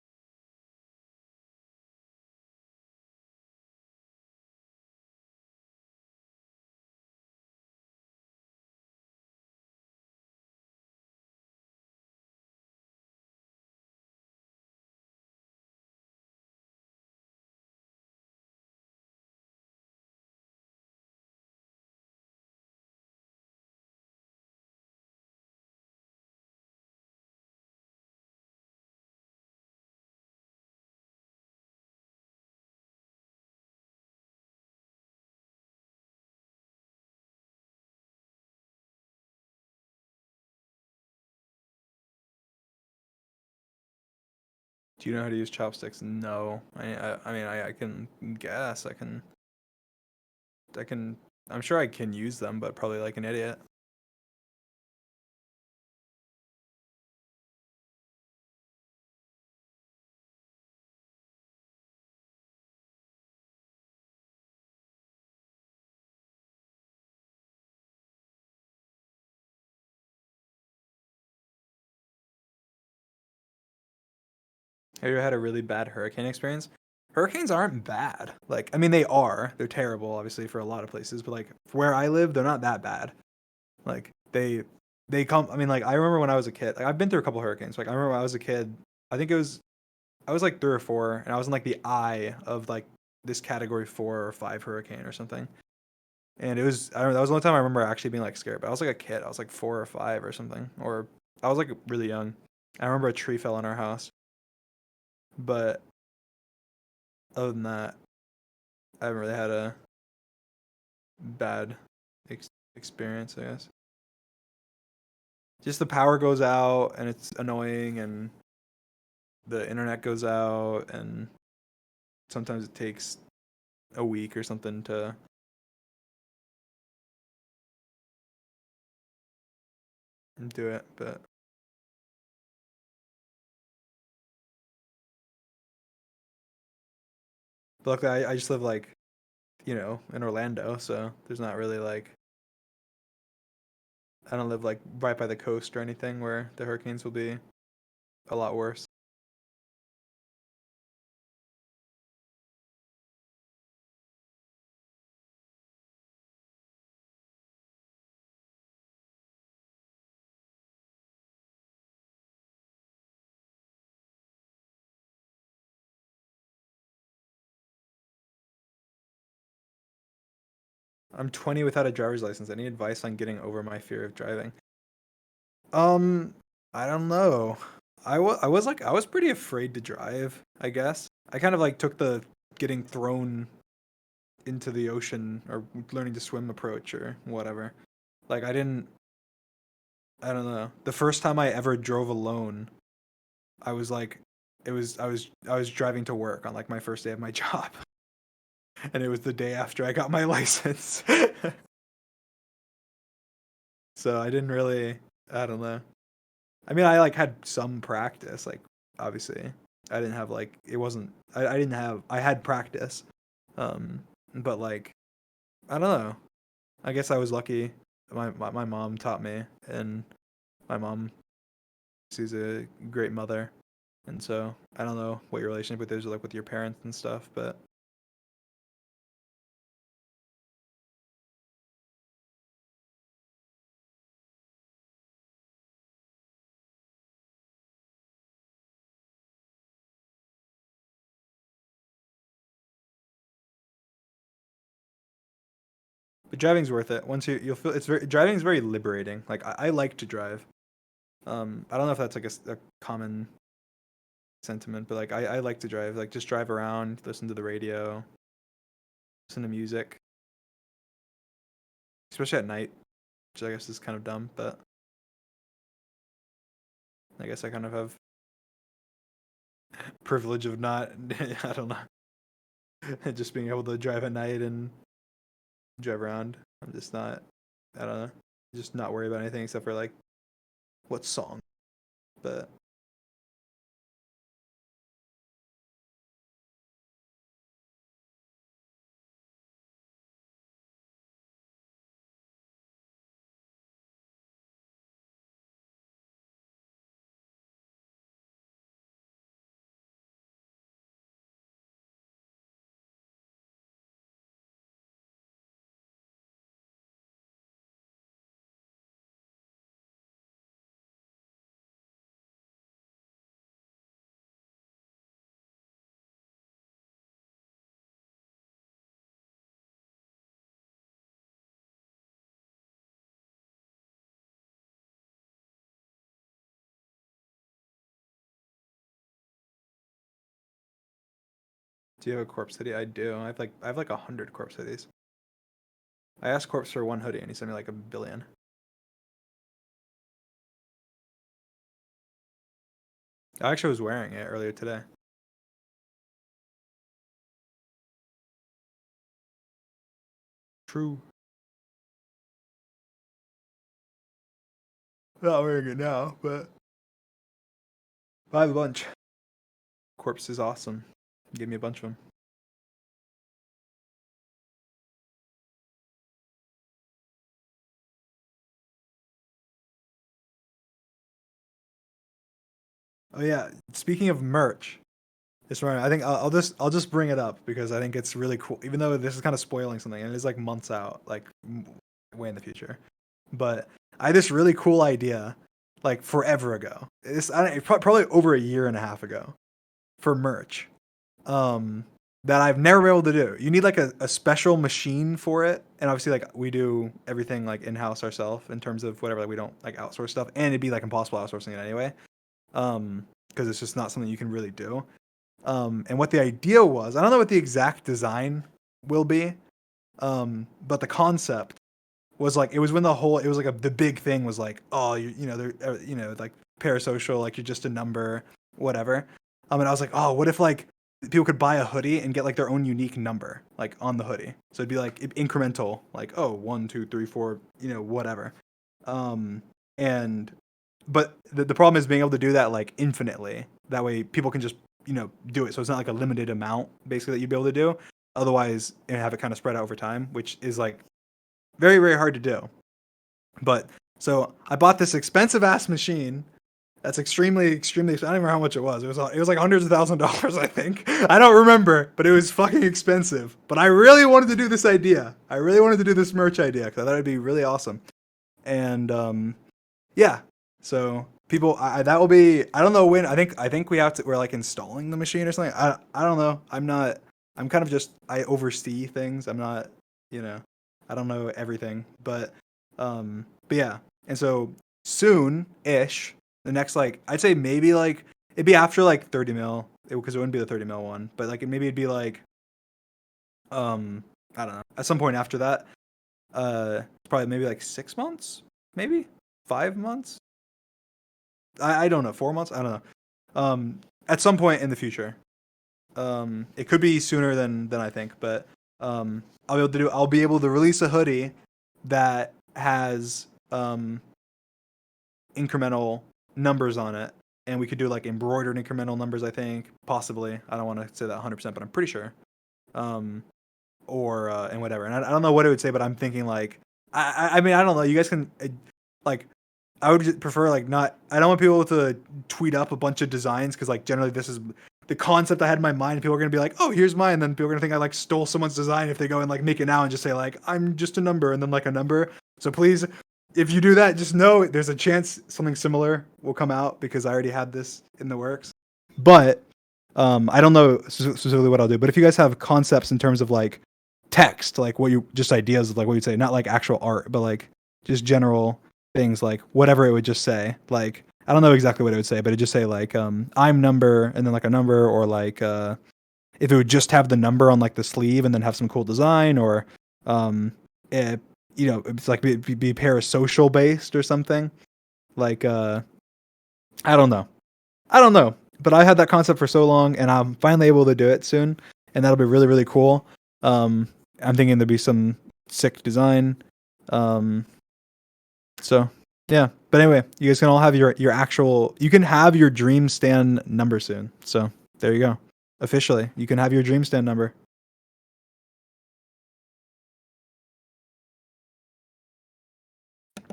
Do you know how to use chopsticks? No. I mean, I can guess. I can. I'm sure I can use them, but probably like an idiot. Have you ever had a really bad hurricane experience? Hurricanes aren't bad. Like, I mean, they are. They're terrible, obviously, for a lot of places. But like where I live, they're not that bad. Like they come. I mean, like I remember when I was a kid. Like I've been through a couple hurricanes. Like I remember when I was a kid. I think I was like 3 or 4, and I was in like the eye of like this category 4 or 5 hurricane or something. And it was I don't know, that was the only time I remember actually being like scared. But I was like a kid. I was like 4 or 5 or something, or I was like really young. I remember a tree fell on our house, but other than that, I haven't really had a bad experience. I guess just the power goes out and it's annoying, and the internet goes out, and sometimes it takes a week or something to and do it. But luckily, I just live like in Orlando, so there's not really like I don't live like right by the coast or anything where the hurricanes will be a lot worse. I'm 20 without a driver's license. Any advice on getting over my fear of driving? Um, I don't know. I was pretty afraid to drive, I guess. I kind of like took the getting thrown into the ocean or learning to swim approach or whatever. Like I don't know. The first time I ever drove alone, I was like I was driving to work on like my first day of my job. And it was the day after I got my license. So I didn't really I don't know. I mean, I like had some practice. Like obviously, I didn't have like it wasn't. I didn't have. I had practice, but like I don't know. I guess I was lucky. My mom taught me, and my mom she's a great mother, and so I don't know what your relationship with is like with your parents and stuff, but driving's worth it. Once you'll feel it's very driving's very liberating. Like I like to drive. I don't know if that's like a common sentiment, but like I like to drive. Like just drive around, listen to the radio, listen to music, especially at night, which I guess is kind of dumb, but I guess I kind of have privilege of not I don't know, just being able to drive at night and drive around. I'm just not I don't know, just not worry about anything except for like what song. But do you have a Corpse Hoodie? I do. I have like 100 Corpse Hoodies. I asked Corpse for one hoodie and he sent me like a billion. I actually was wearing it earlier today. True. Not wearing it now, but I have a bunch. Corpse is awesome. Give me a bunch of them. Oh yeah, speaking of merch, it's right. I think I'll just bring it up because I think it's really cool. Even though this is kind of spoiling something, and it is like months out, like way in the future. But I had this really cool idea, like forever ago. Probably over a year and a half ago, for merch. Um, that I've never been able to do. You need like a special machine for it, and obviously like we do everything like in house ourselves in terms of whatever. Like we don't like outsource stuff, and it'd be like impossible outsourcing it anyway. Because it's just not something you can really do. And what the idea was, I don't know what the exact design will be, but the concept was like it was when it was like the big thing was like, oh, they're like parasocial, like you're just a number, whatever. And I was like, oh, what if like people could buy a hoodie and get like their own unique number like on the hoodie, so it'd be like incremental, like oh 1 2 3 4, whatever. Um, and but the problem is being able to do that like infinitely. That way people can just do it. So it's not like a limited amount basically that you'd be able to do. Otherwise, and have it kind of spread out over time, which is like very very hard to do. But so I bought this expensive ass machine. That's extremely. I don't even remember how much it was. It was like hundreds of $1,000s, I think. I don't remember, but it was fucking expensive. But I really wanted to do this idea. I really wanted to do this merch idea because I thought it'd be really awesome. And yeah. So people, that will be. I don't know when. I think we have to. We're like installing the machine or something. I don't know. I'm not. I'm kind of just. I oversee things. I'm not. I don't know everything, but yeah. And so soon ish, the next like I'd say maybe like it'd be after like 30 mil because it wouldn't be the 30 mil one, but like maybe it'd be like I don't know at some point after that. Probably maybe like 6 months, maybe 5 months. I don't know, 4 months. I don't know. At some point in the future. It could be sooner than I think, but I'll be able to release a hoodie that has incremental numbers on it, and we could do like embroidered incremental numbers. I think possibly. I don't want to say that 100%, but I'm pretty sure. Or and whatever. And I don't know what it would say, but I'm thinking like I mean I don't know. You guys can like I would just prefer like not. I don't want people to tweet up a bunch of designs because like generally this is the concept I had in my mind. People are gonna be like, oh, here's mine. And then people are gonna think I like stole someone's design if they go and like make it now and just say like I'm just a number and then like a number. So please, if you do that, just know there's a chance something similar will come out because I already had this in the works. But I don't know specifically what I'll do. But if you guys have concepts in terms of like text, like what you just ideas of like what you'd say, not like actual art, but like just general things, like whatever it would just say. Like I don't know exactly what it would say, but it just say like I'm number and then like a number, or like if it would just have the number on like the sleeve and then have some cool design, or it's like be parasocial based or something. Like I don't know. But I had that concept for so long, and I'm finally able to do it soon, and that'll be really really cool. I'm thinking there'll be some sick design. So yeah, but anyway, you guys can all have your actual. You can have your dream stand number soon. So there you go. Officially, you can have your dream stand number.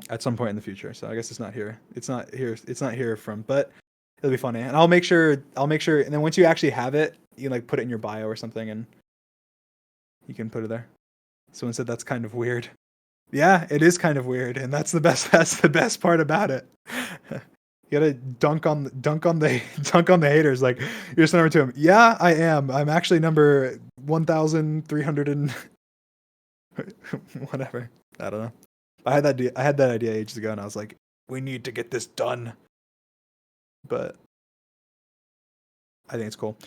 At some point in the future. So I guess it's not here. It's not here. It's not here from, but it'll be funny. And I'll make sure. And then once you actually have it, you can like put it in your bio or something, and you can put it there. Someone said that's kind of weird. Yeah, it is kind of weird, and that's the best. That's the best part about it. You gotta dunk on the dunk on the haters. Like you're just number 2. Yeah, I am. I'm actually number 1,300 and whatever. I don't know. I had that idea ages ago, and I was like, we need to get this done. But I think it's cool.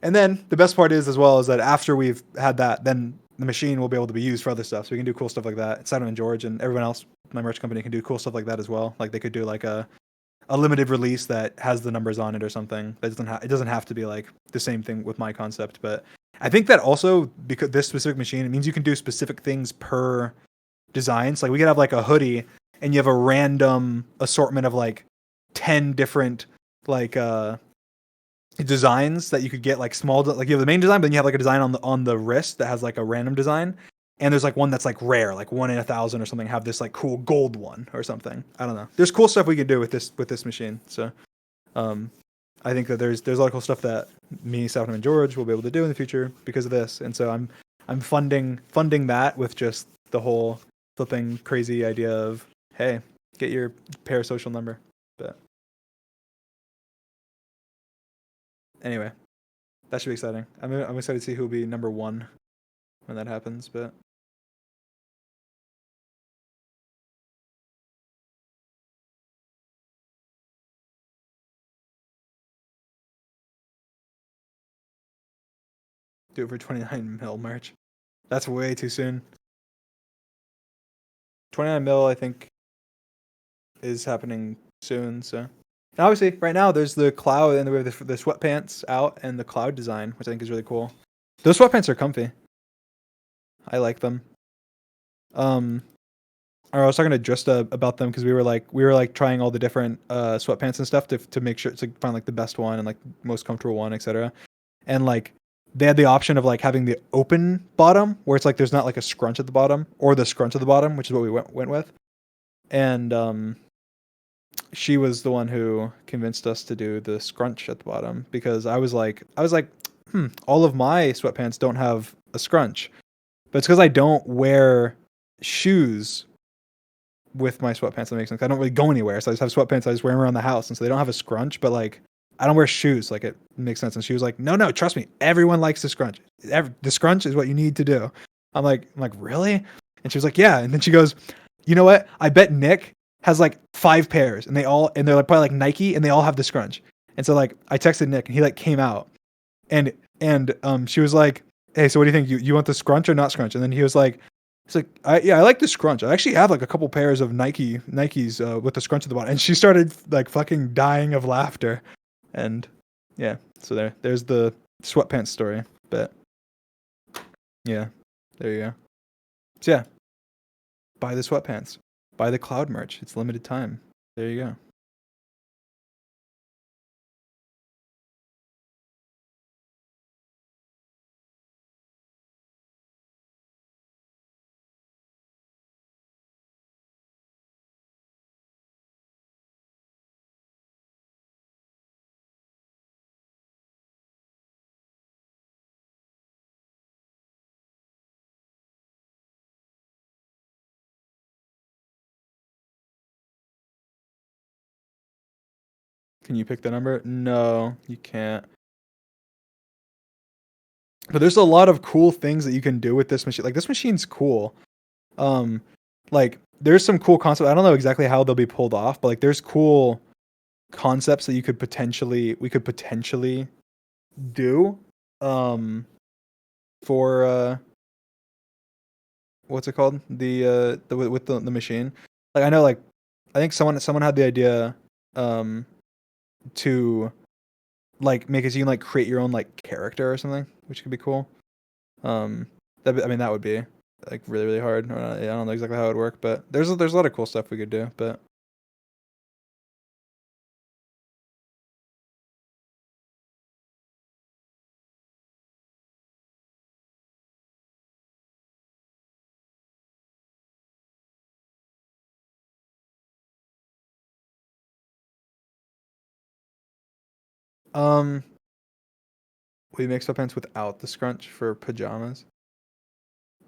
And then the best part is as well is that after we've had that, then the machine will be able to be used for other stuff. So we can do cool stuff like that. Simon and George and everyone else, my merch company, can do cool stuff like that as well. Like they could do like a limited release that has the numbers on it or something. That it doesn't have to be like the same thing with my concept. But I think that also, because this specific machine, it means you can do specific things per design. So like we could have like a hoodie and you have a random assortment of like 10 different like designs that you could get, like small, like you have the main design, but then you have like a design on the wrist that has like a random design, and there's like one that's like rare, like 1 in 1,000 or something, have this like cool gold one or something. I don't know. There's cool stuff we could do with this machine. So I think that there's a lot of cool stuff that me, Southern, and George will be able to do in the future because of this. And so I'm funding that with just the whole flipping crazy idea of, hey, get your parasocial number. But anyway, that should be exciting. I'm excited to see who will be number 1 when that happens. But do it for 29 mil merch. That's way too soon. 29 mil, I think, is happening soon. So, and obviously, right now there's the cloud, and we have the sweatpants out, and the cloud design, which I think is really cool. Those sweatpants are comfy. I like them. or I was talking to Justa about them because we were like trying all the different sweatpants and stuff to make sure to find like the best one and like most comfortable one, etc. And like they had the option of like having the open bottom where it's like there's not like a scrunch at the bottom or the scrunch at the bottom, which is what we went with. And she was the one who convinced us to do the scrunch at the bottom because I was like, all of my sweatpants don't have a scrunch, but it's because I don't wear shoes with my sweatpants. That makes sense. I don't really go anywhere, so I just have sweatpants. I just wear them around the house, and so they don't have a scrunch. But like, I don't wear shoes. Like it makes sense. And she was like, "No, no, trust me. Everyone likes the scrunch. The scrunch is what you need to do." I'm like, really? And she was like, "Yeah." And then she goes, "You know what? I bet Nick has like 5 pairs, and they're like probably like Nike, and they all have the scrunch." And so like, I texted Nick, and he like came out, and she was like, "Hey, so what do you think? You want the scrunch or not scrunch?" And then he was like, "It's like, yeah, I like the scrunch. I actually have like a couple pairs of Nikes with the scrunch at the bottom." And she started like fucking dying of laughter. And yeah, so there's the sweatpants story. But yeah, there you go. So yeah, buy the sweatpants, buy the cloud merch. It's limited time. There you go. Can you pick the number? No, you can't. But there's a lot of cool things that you can do with this machine. Like this machine's cool. Um, like there's some cool concepts. I don't know exactly how they'll be pulled off, but like there's cool concepts that we could potentially do. Um, for what's it called? With the machine. Like I know, like I think someone had the idea, um, to like make it so you can like create your own like character or something, which could be cool. Um, I mean that would be like really really hard. I don't know exactly how it would work, but there's a lot of cool stuff we could do. But um, we make sweatpants without the scrunch for pajamas.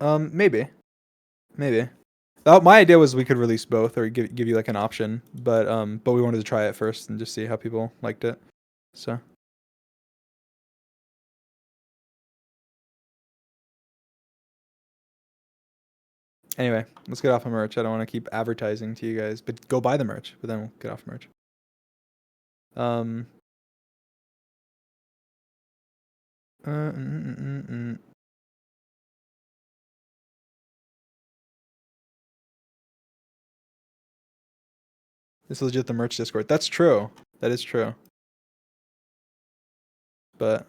Maybe, maybe. My idea was we could release both or give you like an option, but we wanted to try it first and just see how people liked it. So anyway, let's get off of merch. I don't want to keep advertising to you guys, but go buy the merch. But then we'll get off merch. Um, uh, mm, mm, mm, mm. This is legit the merch Discord. That's true. That is true. But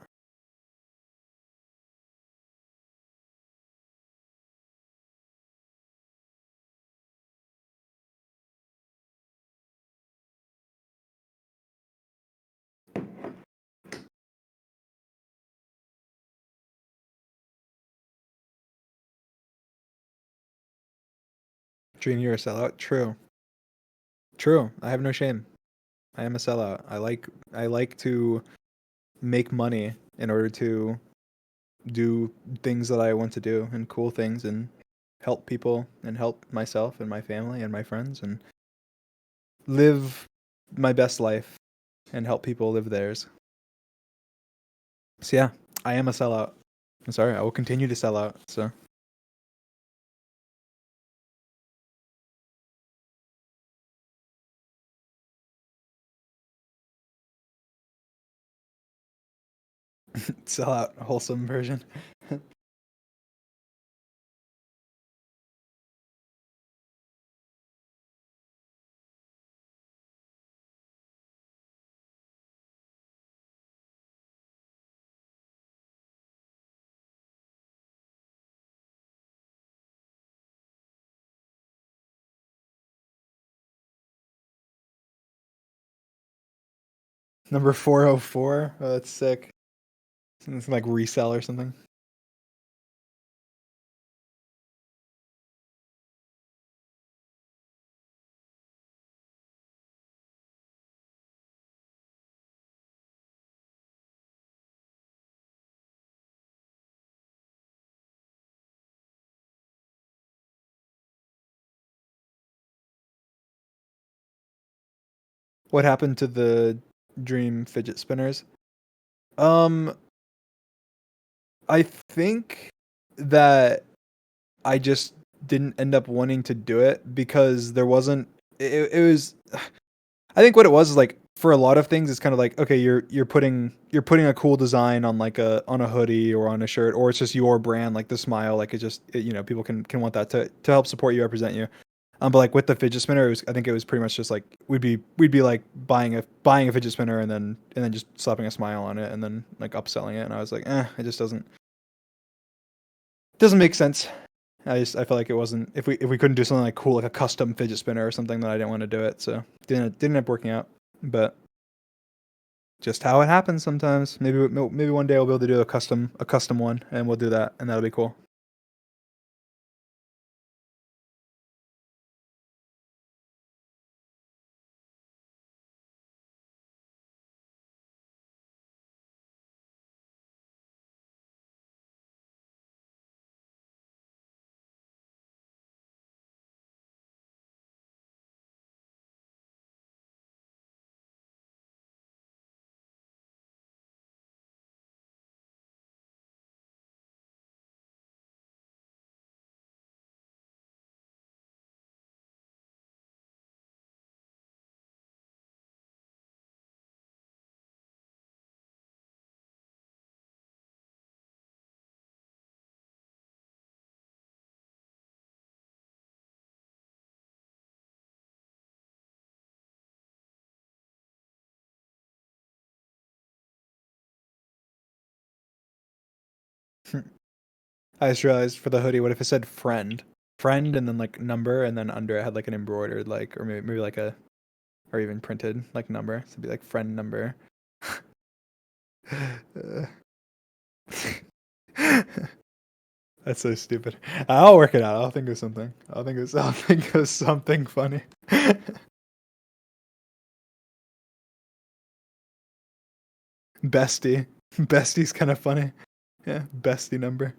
Dream, you're a sellout. True. True. I have no shame. I am a sellout. I like to make money in order to do things that I want to do and cool things and help people and help myself and my family and my friends and live my best life and help people live theirs. So yeah, I am a sellout. I'm sorry, I will continue to sell out. So sell out wholesome version. Number 404. Oh, that's sick. It's like resell or something. What happened to the Dream fidget spinners? Um, I think that I just didn't end up wanting to do it because there wasn't. It was. I think what it was is like for a lot of things, it's kind of like okay, you're putting a cool design on like a hoodie or on a shirt, or it's just your brand, like the smile, like people can want that to help support you, represent you. But like with the fidget spinner, I think it was pretty much just like we'd be like buying a fidget spinner and then just slapping a smile on it and then like upselling it, and I was like, it just doesn't make sense. I felt like it wasn't if we couldn't do something like cool like a custom fidget spinner or something, then I didn't want to do it, so didn't end up working out. But just how it happens sometimes. Maybe one day I'll be able to do a custom one, and we'll do that, and that'll be cool. I just realized for the hoodie, what if it said friend, and then like number, and then under it had like an embroidered like, or maybe like a, or even printed like number. So it'd be like friend number. That's so stupid. I'll work it out. I'll think of something. I'll think of something funny. Bestie. Bestie's kind of funny. Yeah, bestie number.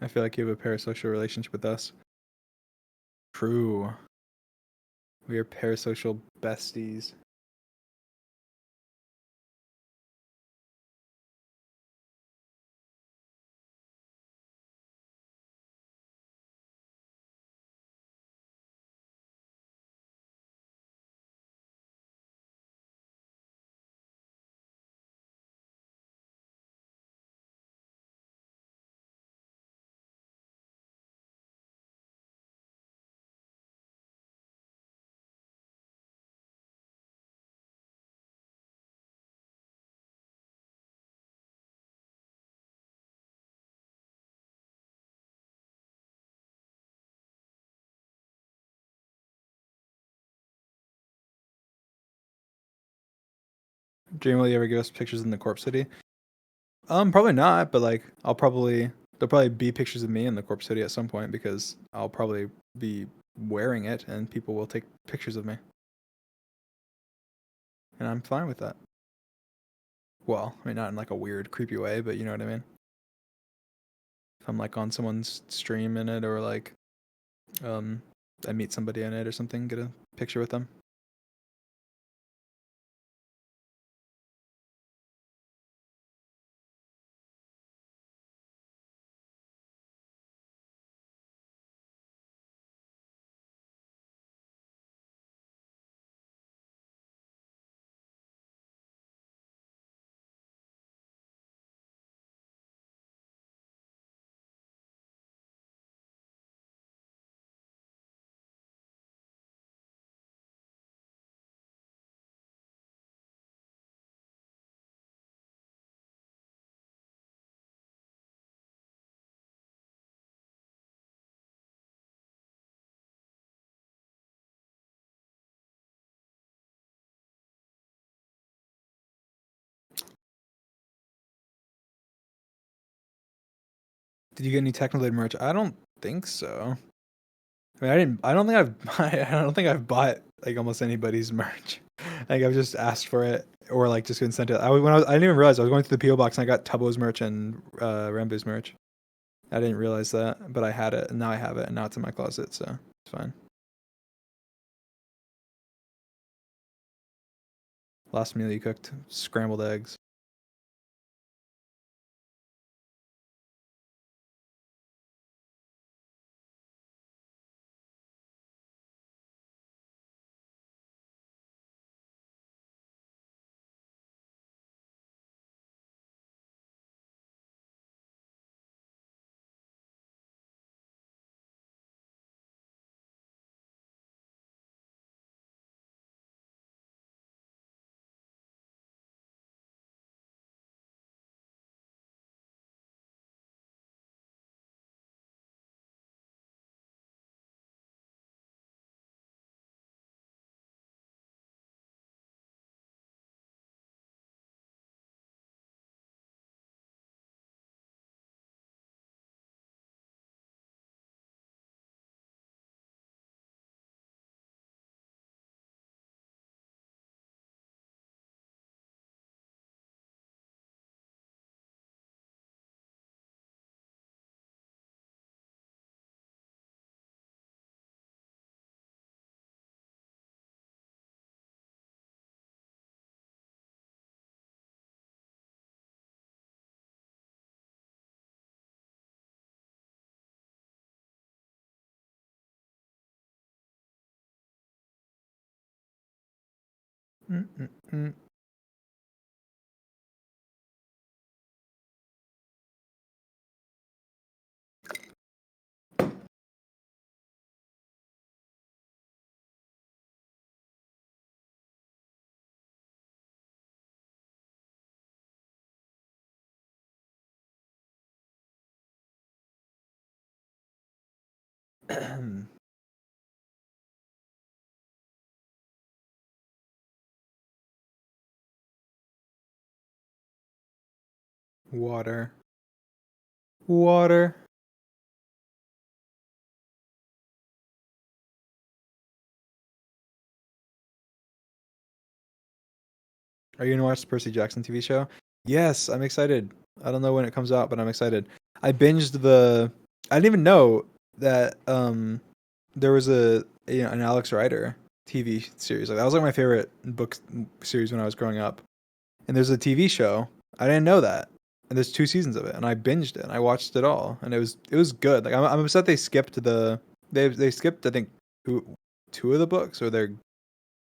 I feel like you have a parasocial relationship with us. True. We are parasocial besties. Dream, will you ever give us pictures in the Corpse City? Probably not, but like there'll probably be pictures of me in the Corpse City at some point because I'll probably be wearing it and people will take pictures of me. And I'm fine with that. Well, I mean not in like a weird, creepy way, but you know what I mean? If I'm like on someone's stream in it or like um I meet somebody in it or something, get a picture with them. Did you get any Technoblade merch? I don't think so. I mean, I didn't. I don't think I've. I don't think I've bought like almost anybody's merch. Like I've just asked for it or like just been sent it. I didn't even realize I was going through the PO box and I got Tubbo's merch and Rambo's merch. I didn't realize that, but I had it and now I have it and now it's in my closet, so it's fine. Last meal you cooked, scrambled eggs. Mm-mm-mm. Water. Water. Are you gonna watch the Percy Jackson TV show? Yes, I'm excited. I don't know when it comes out, but I'm excited. I binged the. I didn't even know that there was an Alex Rider TV series. Like that was like my favorite book series when I was growing up. And there's a TV show. I didn't know that. And there's 2 seasons of it, and I binged it. And I watched it all, and it was good. Like I'm upset they skipped they skipped I think two of the books, or they're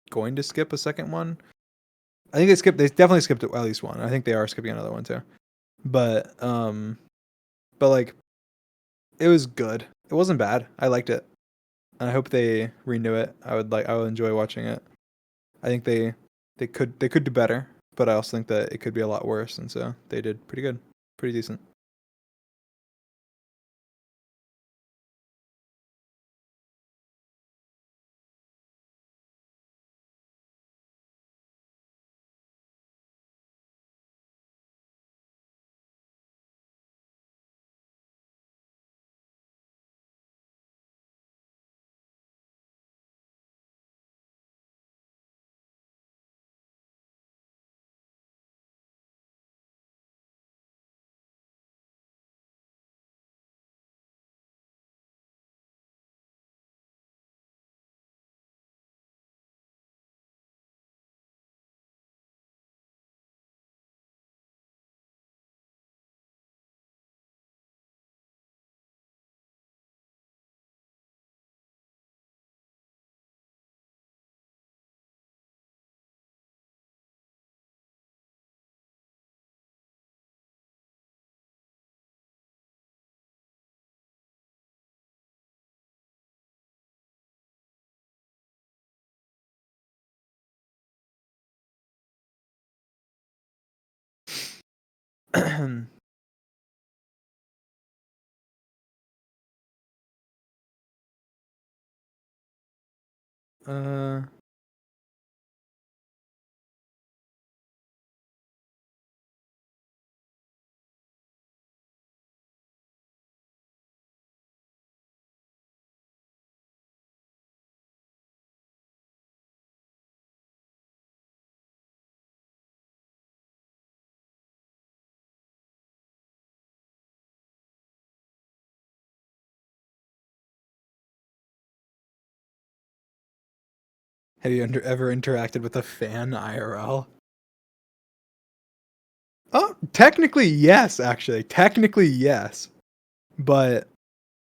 going to skip a second one. I think they definitely skipped at least one. I think they are skipping another one too. But like it was good. It wasn't bad. I liked it. And I hope they renew it. I would enjoy watching it. I think they could do better, but I also think that it could be a lot worse, and so they did pretty good. Pretty decent. uh Have you ever interacted with a fan IRL? Oh, technically yes, actually. Technically yes. But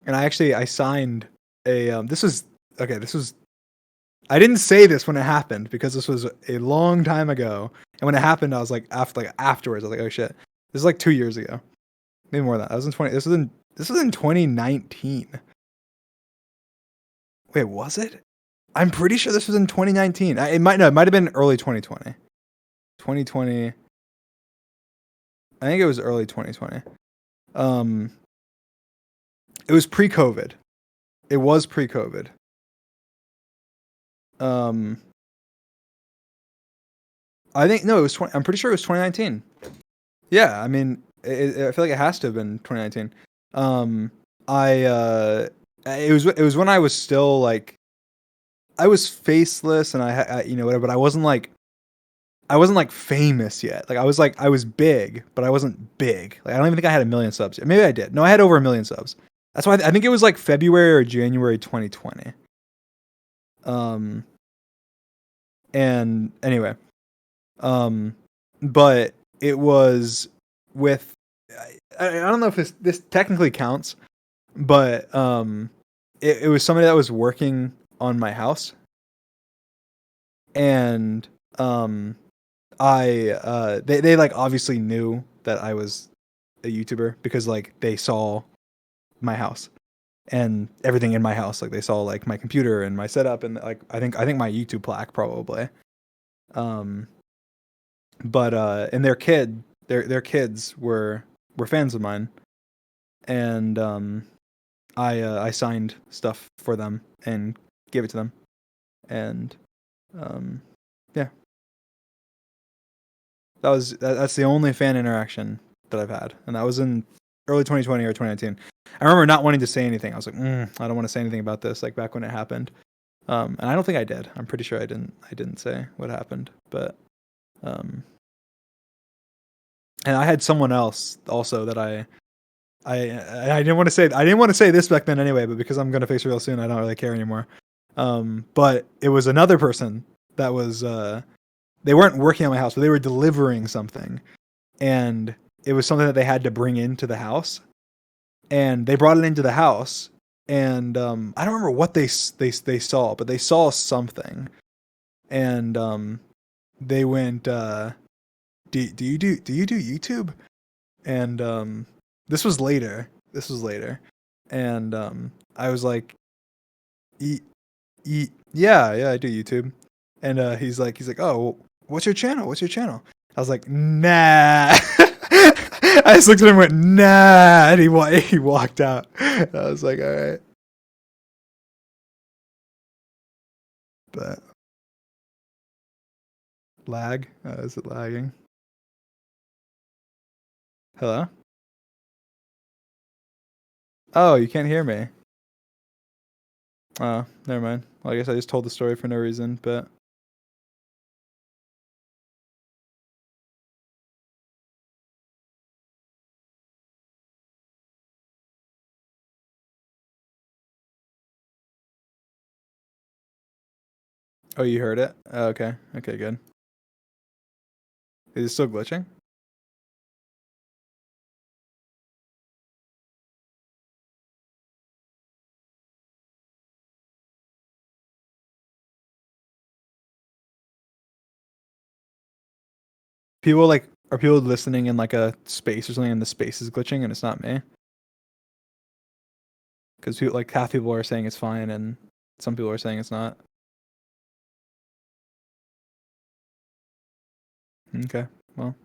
and I signed a this was okay, this was I didn't say this when it happened because this was a long time ago. And when it happened, I was like afterwards, I was like, oh shit. This is like 2 years ago. Maybe more than that. I was in 20 this was in 2019. Wait, was it? I'm pretty sure this was in 2019. It might have been early 2020. 2020. I think it was early 2020. Um it was pre-COVID. It was pre-COVID. Um I think no, it was 20, I'm pretty sure it was 2019. Yeah, I mean, I feel like it has to have been 2019. I it was when I was still like I was faceless and you know whatever, but I wasn't like famous yet. Like I was big, but I wasn't big. Like I don't even think I had 1 million subs. Maybe I did. No, I had over 1 million subs. That's why I think it was like February or January 2020. Um, and anyway, um, but it was with I don't know if this technically counts, but it was somebody that was working on my house, and they like obviously knew that I was a YouTuber because like they saw my house and everything in my house. Like they saw like my computer and my setup and like I think my YouTube plaque probably. Um, but and their kids were fans of mine, and I signed stuff for them and gave it to them, and um, yeah, that's the only fan interaction that I've had, and that was in early 2020 or 2019. I remember not wanting to say anything. I was like, I don't want to say anything about this. Like back when it happened, and I don't think I did. I'm pretty sure I didn't. I didn't say what happened, but um, and I had someone else also that I didn't want to say this back then anyway, but because I'm gonna face real soon, I don't really care anymore. But it was another person that was they weren't working on my house, but they were delivering something, and it was something that they had to bring into the house, and they brought it into the house, and I don't remember what they saw, but they saw something, and they went, do you do YouTube? And this was later. This was later, and I was like, yeah, I do YouTube. And he's like, oh, what's your channel? What's your channel? I was like, nah. I just looked at him and went, nah, and he walked out. And I was like, all right, but lag. Is it lagging? Hello? Oh, you can't hear me. Oh, never mind. Well, I guess I just told the story for no reason, but oh, you heard it? Oh, okay. Okay, good. Is it still glitching? People like are people listening in like a space or something and the space is glitching and it's not me? Because people like half people are saying it's fine and some people are saying it's not. Okay, well,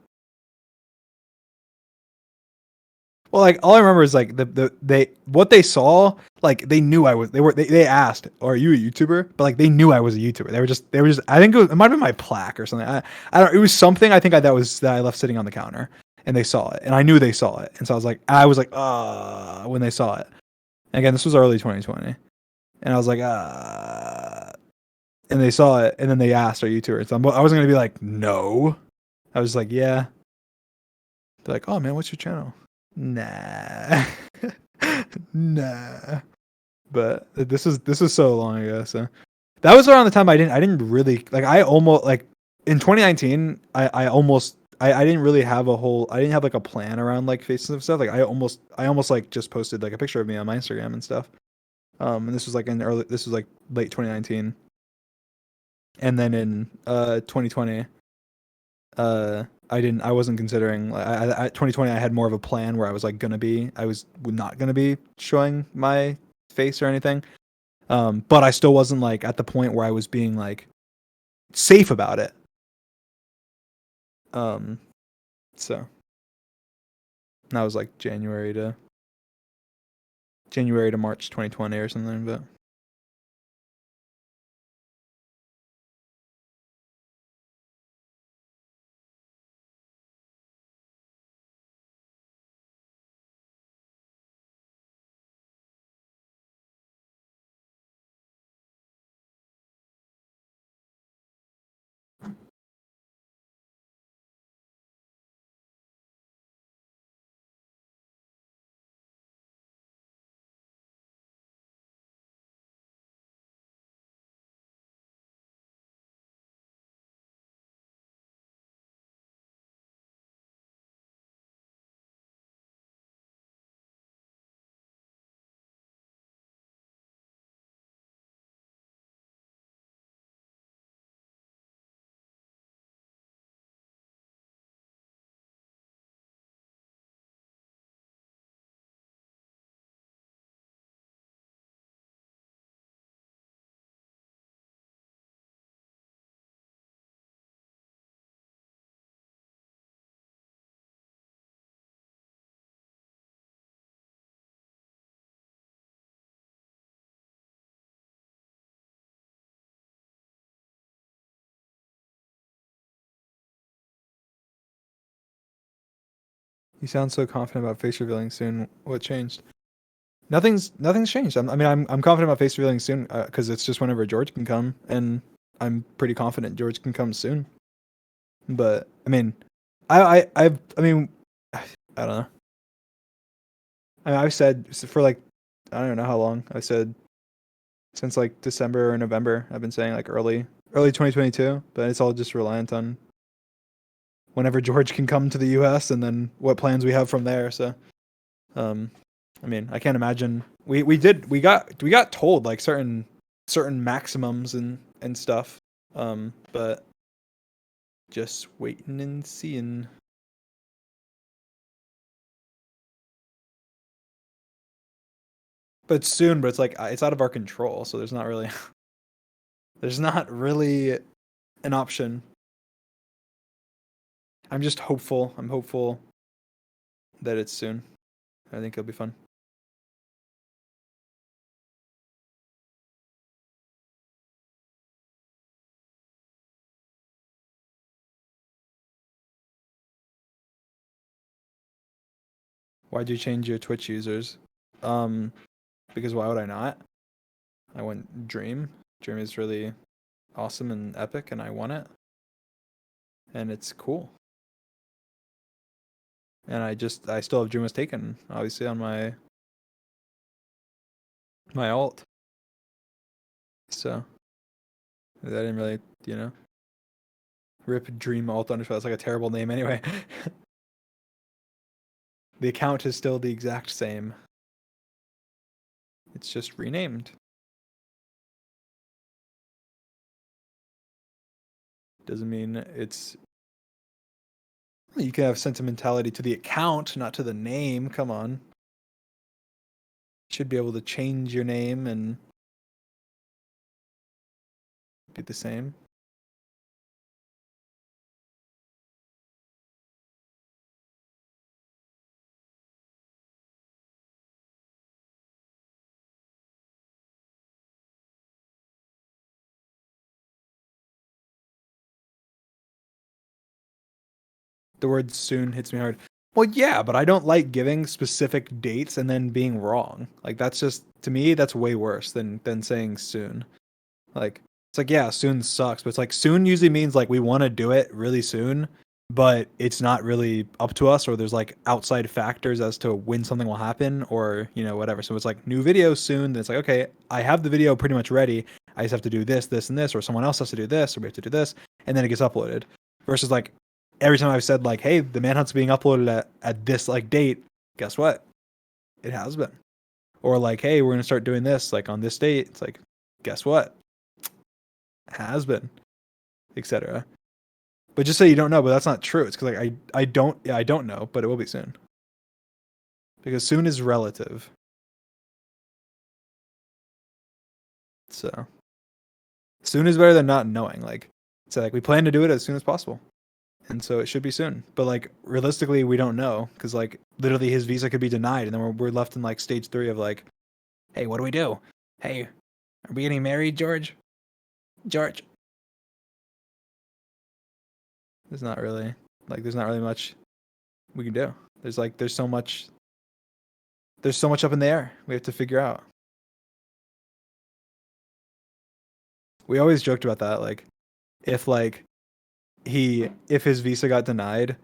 like all I remember is like they what they saw, like they knew they asked, "Are you a YouTuber?" But like they knew I was a YouTuber. They were just I think it might have been my plaque or something. I don't, it was something I think that I left sitting on the counter and they saw it and I knew they saw it and so I was like when they saw it. And again, this was early 2020 and I was like and they saw it and then they asked, "Are you YouTubers?" So I wasn't gonna be like no. I was like yeah. They're like, "Oh man, what's your channel?" Nah. Nah. But this was so long ago, so That was around the time I didn't really like. I almost like in 2019. I didn't really have a whole. I didn't have like a plan around like faces and stuff. Like I almost like just posted like a picture of me on my Instagram and stuff. And this was like this was like late 2019, and then in 2020, I wasn't considering. 2020, I had more of a plan where I was not gonna be showing my face or anything. But I still wasn't like at the point where I was being like safe about it. So that was like January to March 2020 or something. But you sound so confident about face revealing soon. What changed? Nothing's changed. I'm confident about face revealing soon because it's just whenever George can come, and I'm pretty confident George can come soon. But I mean, I mean, I don't know. I mean, I've said for like I don't know how long. I said since like December or November. I've been saying like early 2022, but it's all just reliant on whenever George can come to the US and then what plans we have from there. So um I mean, I can't imagine we got told like certain maximums and stuff. But just waiting and seeing. But soon, but it's like it's out of our control, so there's not really an option. I'm just hopeful. I'm hopeful that it's soon. I think it'll be fun. Why'd you change your Twitch users? Um, because why would I not? I went Dream. Dream is really awesome and epic, and I won it, and it's cool. And I still have Dream was taken, obviously on my alt. So I didn't really, rip Dream alt underscore. That's like a terrible name anyway. The account is still the exact same. It's just renamed. Doesn't mean it's. You can have sentimentality to the account, not to the name. Come on. You should be able to change your name and be the same. The word soon hits me hard. Well, yeah, but I don't like giving specific dates and then being wrong. Like that's just to me that's way worse than saying soon. Like it's like yeah, soon sucks, but it's like soon usually means like we want to do it really soon, but it's not really up to us or there's like outside factors as to when something will happen or, whatever. So it's like new video soon, then it's like okay, I have the video pretty much ready. I just have to do this, this, and this, or someone else has to do this, or we have to do this, and then it gets uploaded. Versus like every time I've said like, hey, the Manhunt's being uploaded at this like date, guess what? It has been. Or like, hey, we're gonna start doing this like on this date. It's like, guess what? It has been, etc. But just say you don't know, but that's not true. It's because like I don't know, but it will be soon. Because soon is relative. So soon is better than not knowing. Like, so like we plan to do it as soon as possible, and so it should be soon. But like realistically, we don't know because like literally his visa could be denied, and then we're left in like stage 3 of like, hey, what do we do? Hey, are we getting married, George? George. There's not really much we can do. There's so much up in the air we have to figure out. We always joked about that, like if his visa got denied,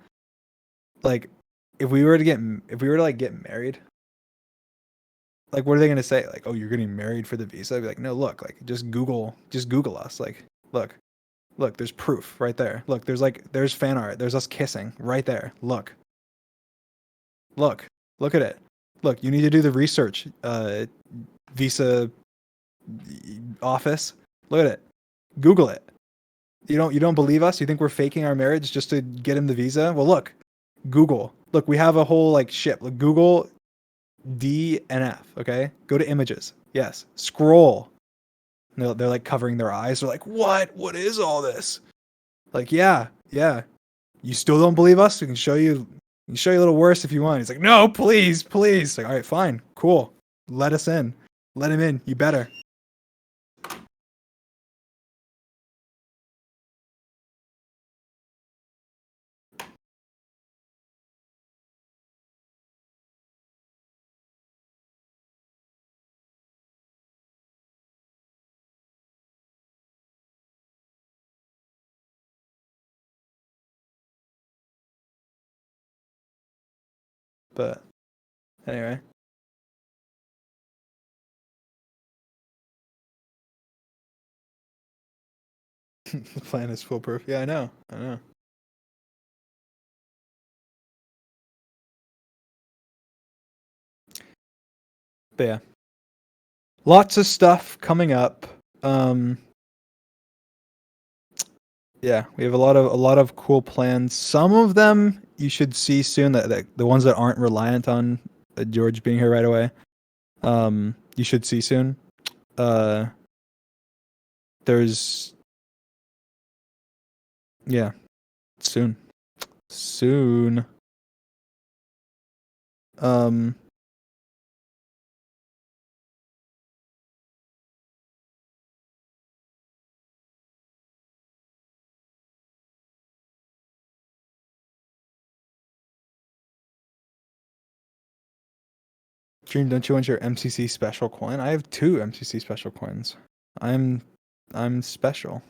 like if we were to like get married, like what are they gonna say? Like, oh, you're getting married for the visa? I'd be like, no, look, like just Google us. Like, look, there's proof right there. Look, there's fan art. There's us kissing right there. Look at it. Look, you need to do the research. Visa office. Look at it. Google it. You don't believe us? You think we're faking our marriage just to get him the visa? Well, look, Google. Look, we have a whole like ship. Look, Google DNF. Okay, go to images. Yes, scroll. They're like covering their eyes. They're like, what? What is all this? Like, yeah. You still don't believe us? We can show you. We can show you a little worse if you want. He's like, no, please. Like, all right, fine, cool. Let us in. Let him in. You better. But anyway. The plan is foolproof. Yeah, I know. But yeah. Lots of stuff coming up. Yeah, we have a lot of cool plans. Some of them you should see soon. That the ones that aren't reliant on George being here right away. You should see soon. There's yeah, soon. Um, Dream, don't you want your MCC special coin? I have 2 MCC special coins. I'm special.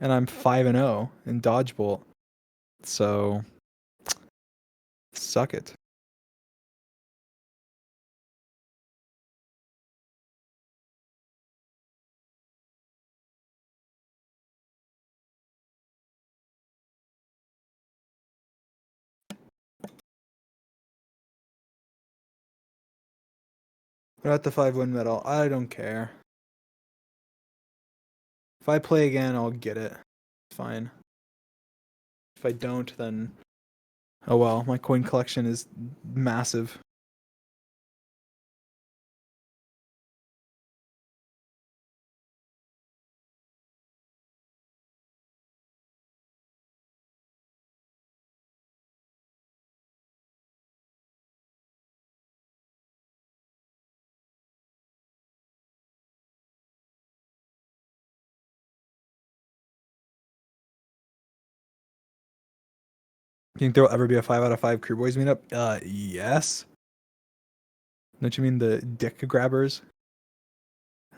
And I'm 5-0 in Dodgebolt. So suck it. What about the 5-win medal? I don't care. If I play again, I'll get it. It's fine. If I don't, then oh well. My coin collection is massive. You think there will ever be a 5 out of 5 Crew Boys meetup? Yes. Don't you mean the dick grabbers?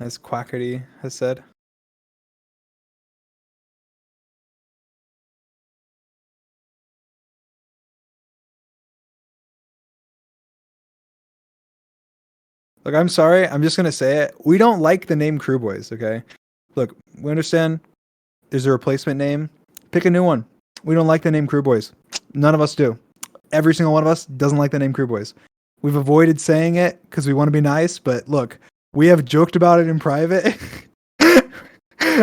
As Quackerty has said. Look, I'm sorry. I'm just gonna say it. We don't like the name Crew Boys. Okay. Look, we understand. There's a replacement name. Pick a new one. We don't like the name Crew Boys. None of us do. Every single one of us doesn't like the name Crew Boys. We've avoided saying it because we want to be nice. But look, we have joked about it in private.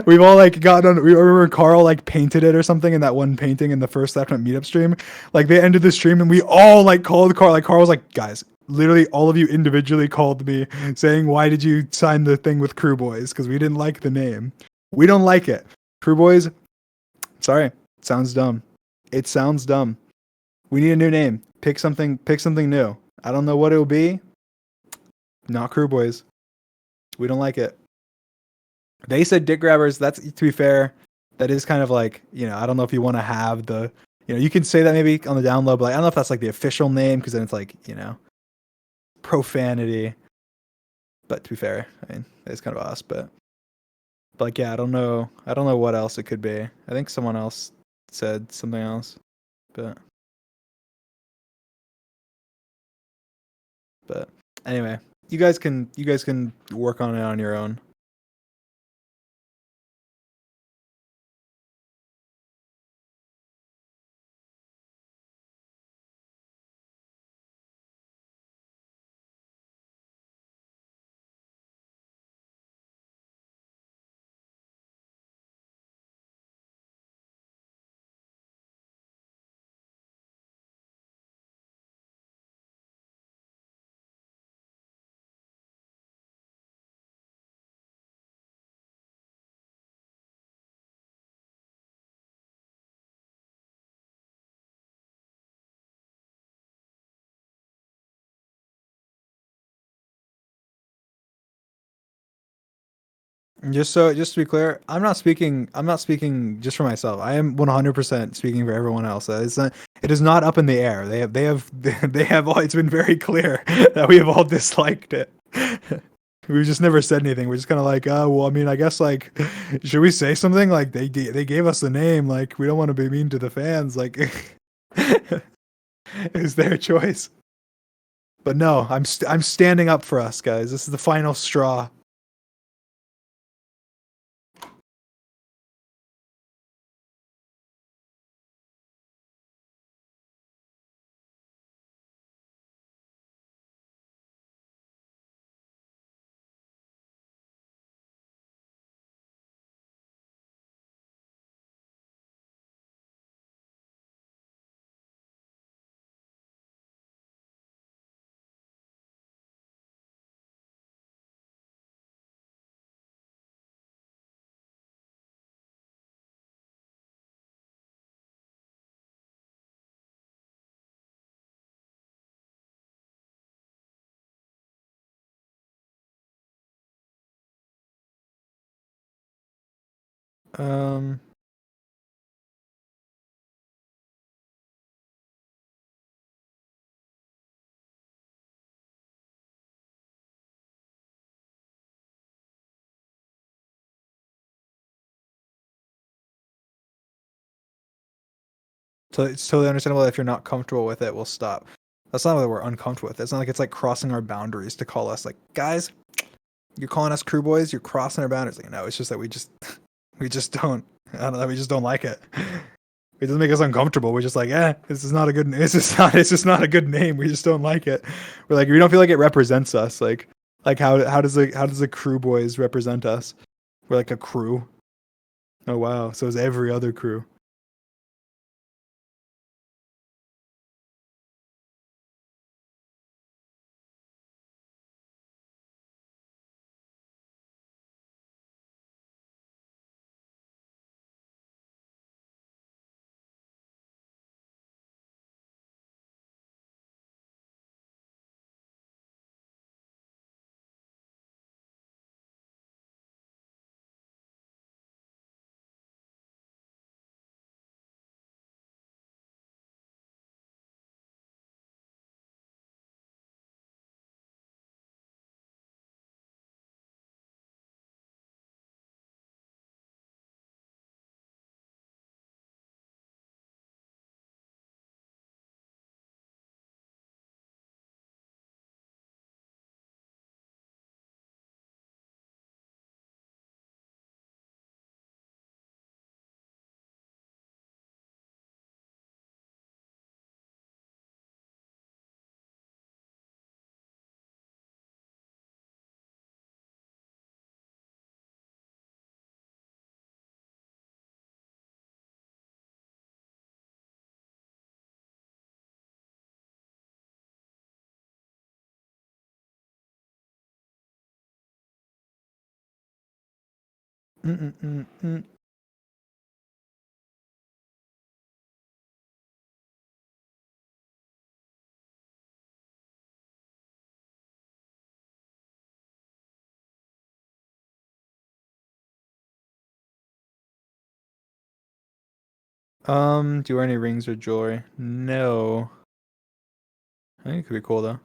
We've all like gotten on. We remember Carl like painted it or something in that one painting in the first Afternoon Meetup stream. Like they ended the stream and we all like called Carl. Like Carl was like, guys, literally all of you individually called me saying, why did you sign the thing with Crew Boys? Because we didn't like the name. We don't like it. Crew Boys. Sorry, sounds dumb. It sounds dumb. We need a new name. Pick something. Pick something new. I don't know what it'll be. Not Crew Boys. We don't like it. They said Dick Grabbers. That's, to be fair, that is kind of like, I don't know if you want to have the, you can say that maybe on the down low, but like, I don't know if that's like the official name because then it's like, profanity. But to be fair, I mean, it's kind of us, but like, yeah, I don't know. I don't know what else it could be. I think someone else said something else, but anyway, you guys can work on it on your own. Just to be clear, I'm not speaking. I'm not speaking just for myself. I am 100% speaking for everyone else. It's not. It is not up in the air. They have. They have. They have all. It's been very clear that we have all disliked it. We've just never said anything. We're just kind of like, oh well. I mean, I guess like, should we say something? Like they gave us the name. Like we don't want to be mean to the fans. Like, it's their choice. But no, I'm standing up for us, guys. This is the final straw. Um. So it's totally understandable if you're not comfortable with it, we'll stop. That's not that we're uncomfortable with it. It's not like it's like crossing our boundaries to call us like, guys, you're calling us crew boys, you're crossing our boundaries. Like, no, it's just that we just don't, I don't know, we just don't like it. It doesn't make us uncomfortable. We're just like, this is not a good, it's just not a good name. We just don't like it. We're like, we don't feel like it represents us. Like how does the crew boys represent us? We're like a crew. Oh wow. So is every other crew. Mm-mm-mm-mm. Do you wear any rings or jewelry? No. I think it could be cool though.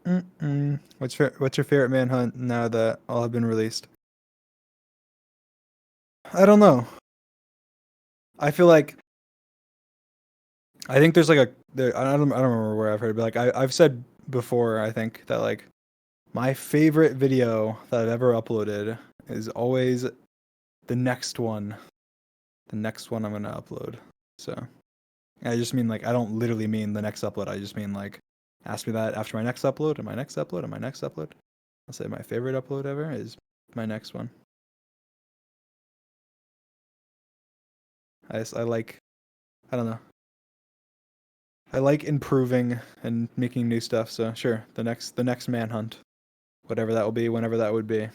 Mm-mm-mm. What's your favorite manhunt now that all have been released? I don't know. I feel like I think there's like I don't remember where I've heard it, but like I've said before, I think that like my favorite video that I've ever uploaded is always the next one. The next one I'm gonna upload. So I just mean like I don't literally mean the next upload. I just mean like ask me that after my next upload and my next upload and my next upload. I'll say my favorite upload ever is my next one. I like I don't know. I like improving and making new stuff. So sure, the next manhunt, whatever that will be, whenever that would be,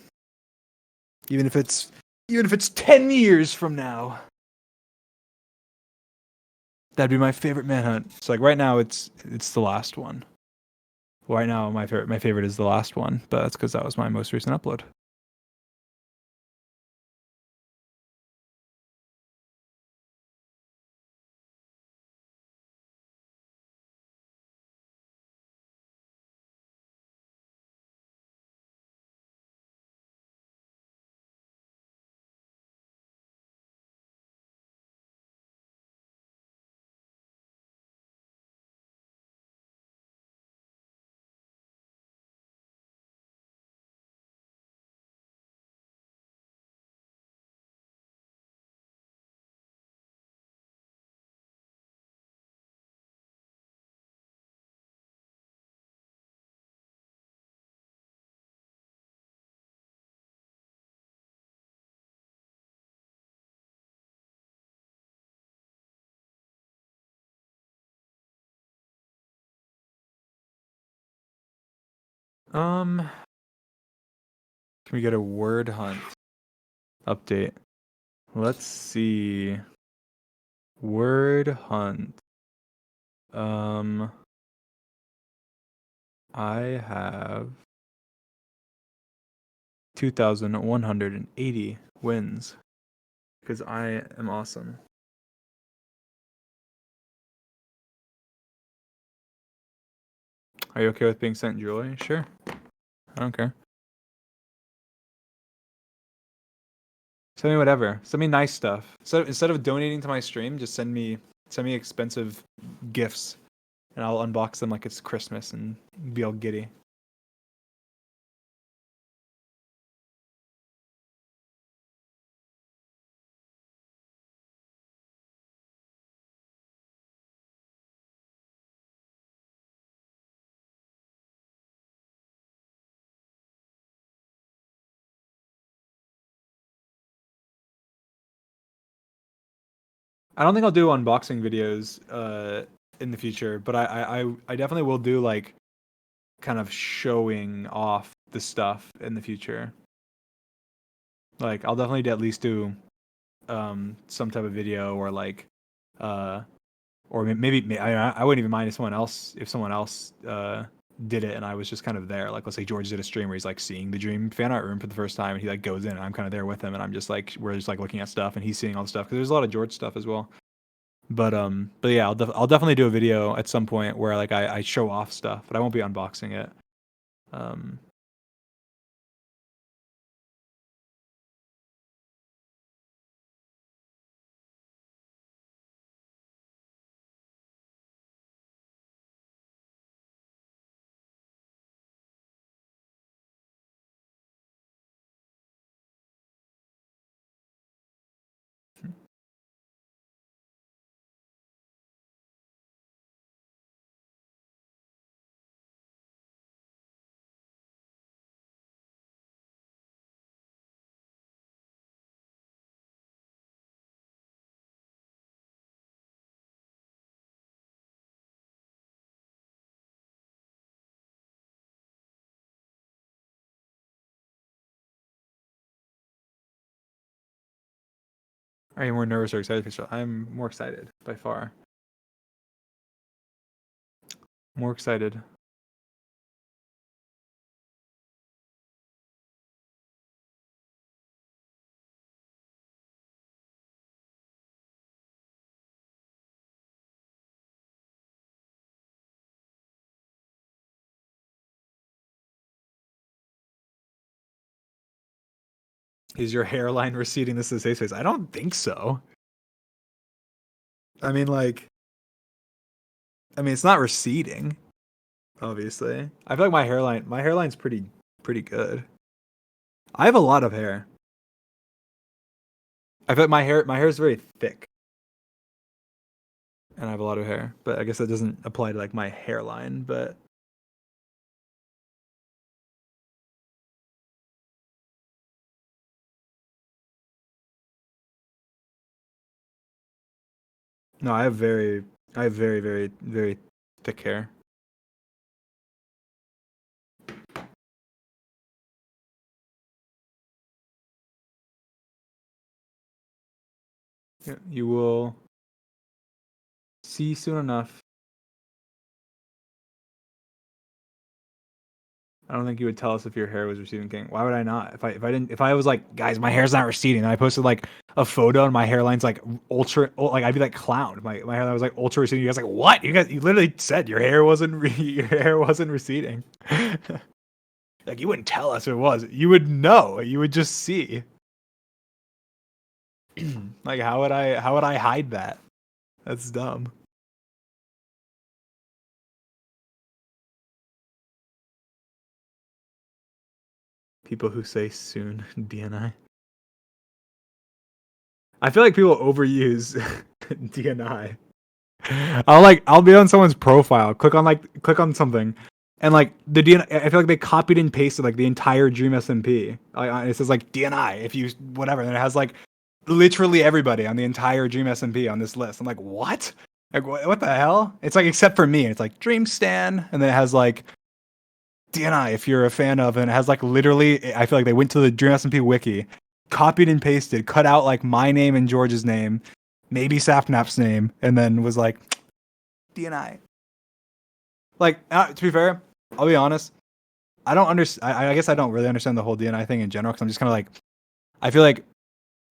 even if it's even if it's 10 years from now, that'd be my favorite manhunt. So like right now, it's the last one. Right now, my favorite is the last one, but that's because that was my most recent upload. Um, can we get a word hunt update? Let's see. Word hunt. Um, I have 2,180 wins because I am awesome. Are you okay with being sent jewelry? Sure. I don't care. Send me whatever. Send me nice stuff. So instead of donating to my stream, just send me expensive gifts and I'll unbox them like it's Christmas and be all giddy. I don't think I'll do unboxing videos in the future, but I definitely will do like kind of showing off the stuff in the future. Like I'll definitely at least do some type of video or like uh or maybe I wouldn't even mind if someone else did it and I was just kind of there. Like let's say George did a stream where he's like seeing the Dream fan art room for the first time and he like goes in and I'm kind of there with him and I'm just like we're just like looking at stuff and he's seeing all the stuff because there's a lot of George stuff as well. But yeah, I'll definitely do a video at some point where like I show off stuff, but I won't be unboxing it. Um, are you more nervous or excited for show? I'm more excited by far. More excited. Is your hairline receding? This is a safe space. I don't think so. I mean, like, it's not receding. Obviously, I feel like my hairline's pretty good. I have a lot of hair. I feel like my hair is very thick, and I have a lot of hair. But I guess that doesn't apply to like my hairline. But no, I have very thick hair. Yeah, you will see soon enough. I don't think you would tell us if your hair was receding, King. Why would I not? If I was like, guys, my hair's not receding, and I posted like a photo and my hairline's like like I'd be like clown. My hairline was like ultra receding. You guys like what? You literally said your hair wasn't your hair wasn't receding. Like you wouldn't tell us if it was. You would know. You would just see. Like how would I hide that? That's dumb. People who say soon DNI. I feel like people overuse DNI. I'll be on someone's profile, click on something, and like the DNI. I feel like they copied and pasted like the entire Dream SMP. It says like DNI if you whatever, and it has like literally everybody on the entire Dream SMP on this list. I'm like, what? Like what the hell? It's like except for me, and it's like Dream Stan, and then it has like DNI if you're a fan of, and it has like literally. I feel like they went to the Dream SMP wiki, copied and pasted, cut out like my name and George's name, maybe Sapnap's name, and then was like DNI. Like to be fair, I'll be honest. I don't understand. I guess I don't really understand the whole DNI thing in general because I'm just kind of like, I feel like,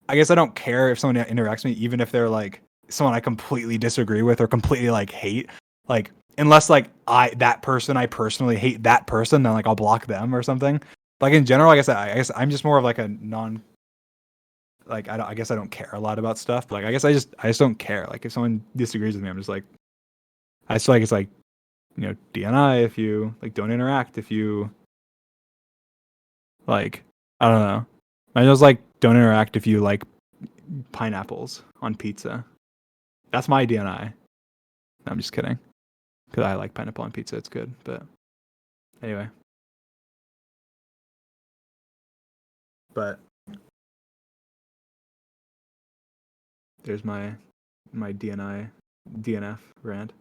I guess I don't care if someone interacts with me, even if they're like someone I completely disagree with or completely like hate. Like unless like that person I personally hate that person, then like I'll block them or something. Like in general, I guess I'm just more of like a non. Like I guess I don't care a lot about stuff. But like I guess I just don't care. Like if someone disagrees with me, I'm just like I just feel like it's like DNI if you like don't interact if you like I don't know. I just like don't interact if you like pineapples on pizza. That's my DNI. No, I'm just kidding. Because I like pineapple on pizza. It's good. But anyway. But there's my my DNF rant.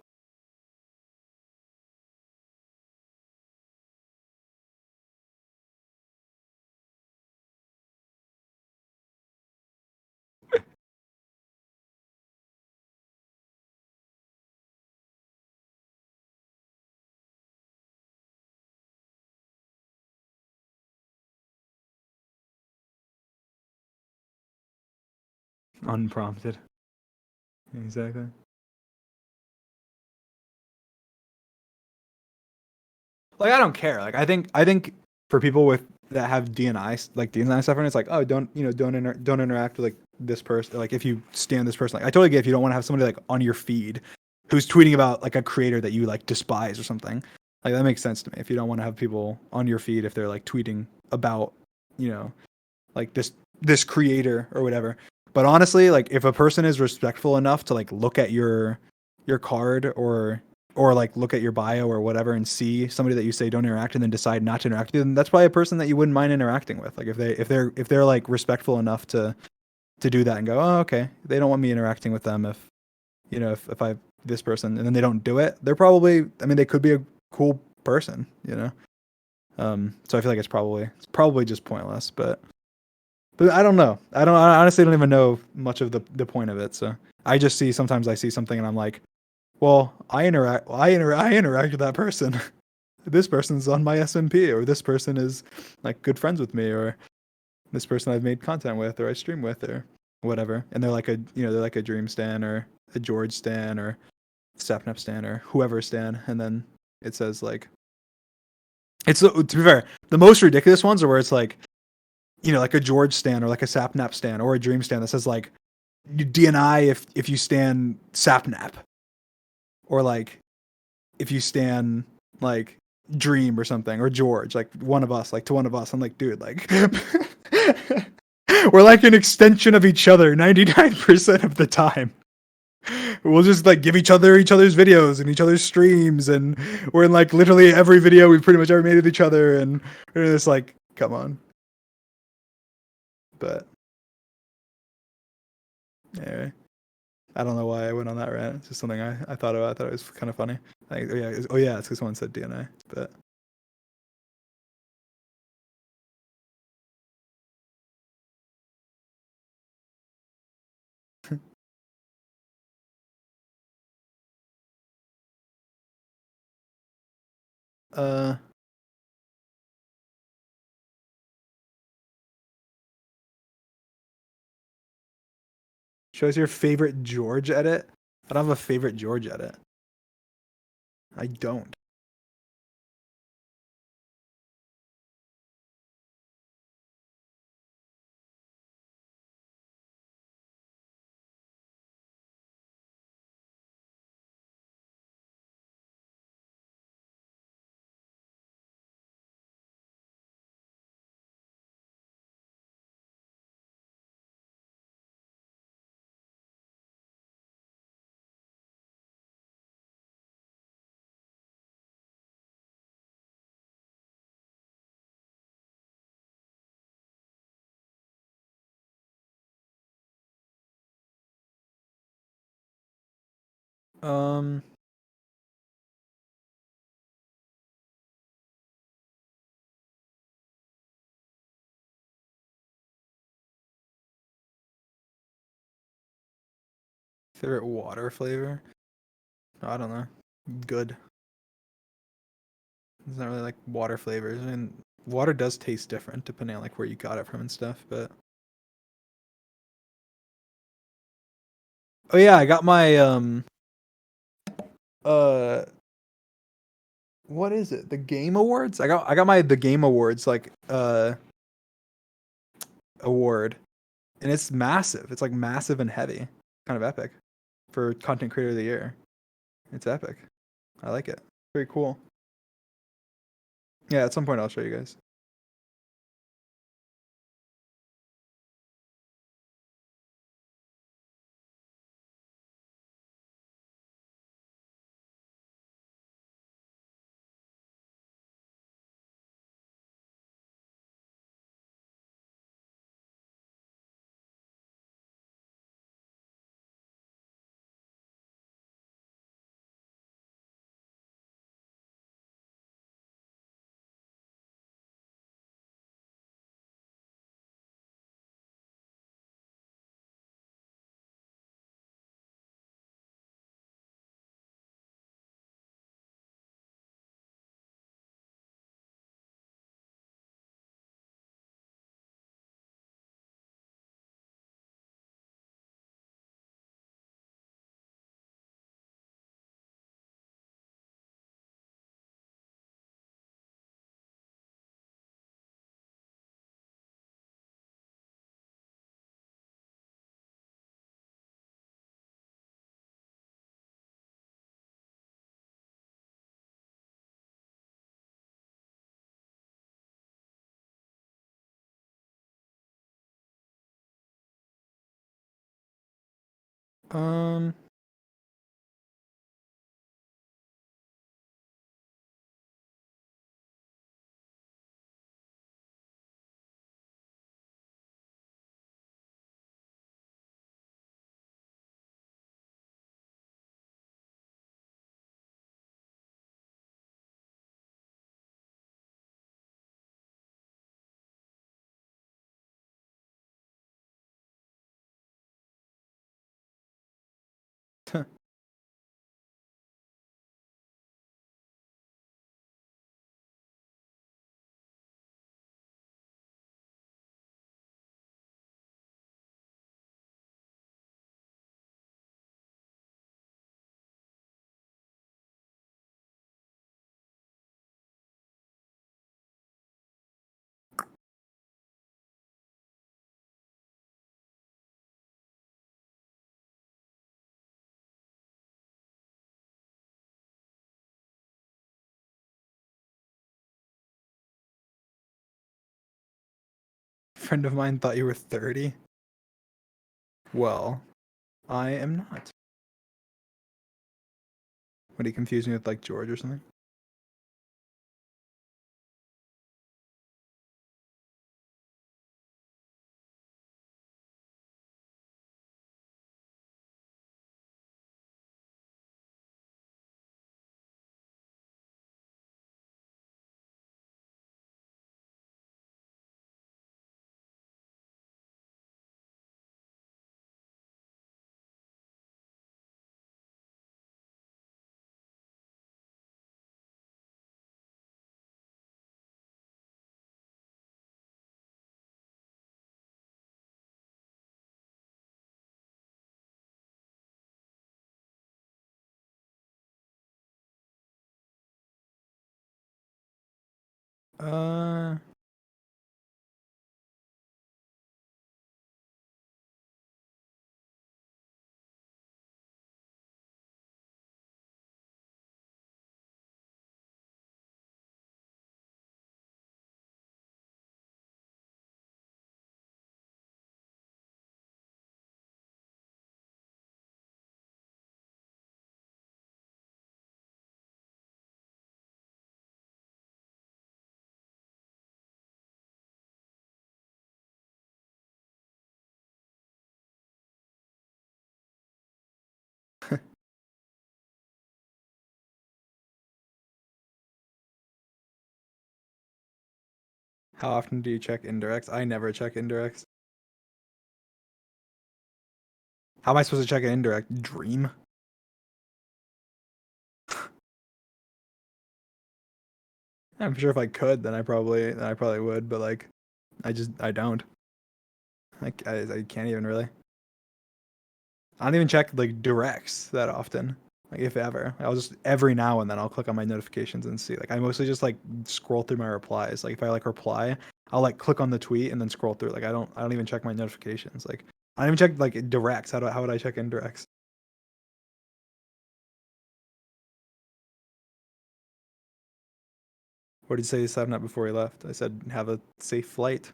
Unprompted. Exactly. Like I don't care. Like I think for people with that have DNI like DNI suffering, it's like, oh, don't interact with like this person. Like if you stand this person, like I totally get if you don't want to have somebody like on your feed who's tweeting about like a creator that you like despise or something. Like that makes sense to me. If you don't want to have people on your feed if they're like tweeting about, you know, like this creator or whatever. But honestly, like if a person is respectful enough to like look at your card or like look at your bio or whatever and see somebody that you say don't interact and then decide not to interact with, then that's probably a person that you wouldn't mind interacting with. Like if they're like respectful enough to do that and go, oh okay, they don't want me interacting with them if if I this person and then they don't do it, they're probably, I mean, they could be a cool person, you know. So I feel like it's probably just pointless, but I don't know. I honestly don't even know much of the point of it. So I just sometimes I see something and I'm like, well, I interact with that person. This person's on my SMP, or this person is like good friends with me, or this person I've made content with, or I stream with, or whatever. And they're like a Dream Stan or a George Stan or Sapnap Stan or whoever Stan, and then it says like to be fair, the most ridiculous ones are where it's like like a George Stan or like a Sapnap Stan or a Dream Stan that says like you DNI if you stand Sapnap, or like if you stand like Dream or something, or George, like one of us, like to one of us. I'm like, dude, like we're like an extension of each other 99% of the time. We'll just like give each other's videos and each other's streams, and we're in like literally every video we've pretty much ever made with each other, and we're just like, come on. But anyway, I don't know why I went on that rant. It's just something I thought about. I thought it was kind of funny. Like, oh yeah, it's because someone said DNA. But uh, shows your favorite George edit. I don't have a favorite George edit. I don't. Um, favorite water flavor. I don't know. Good. It's not really like water flavors. I mean, water does taste different depending on like where you got it from and stuff. But oh yeah, I got my uh what is it? The Game Awards? I got my the Game Awards like award, and it's massive. It's like massive and heavy. Kind of epic for content creator of the year. It's epic. I like it. Very cool. Yeah, at some point I'll show you guys. Um, friend of mine thought you were 30. Well, I am not. Would he confuse me with like George or something? Uh, how often do you check indirects? I never check indirects. How am I supposed to check an indirect? Dream? I'm sure if I could, then I probably would, but like, I don't. I can't even really. I don't even check like directs that often. Like if ever, I'll just every now and then I'll click on my notifications and see. Like I mostly just like scroll through my replies. Like if I like reply, I'll like click on the tweet and then scroll through. Like I don't even check my notifications. Like I don't even check like directs. How would I check indirects? What did you say to 7 Up before he left? I said have a safe flight.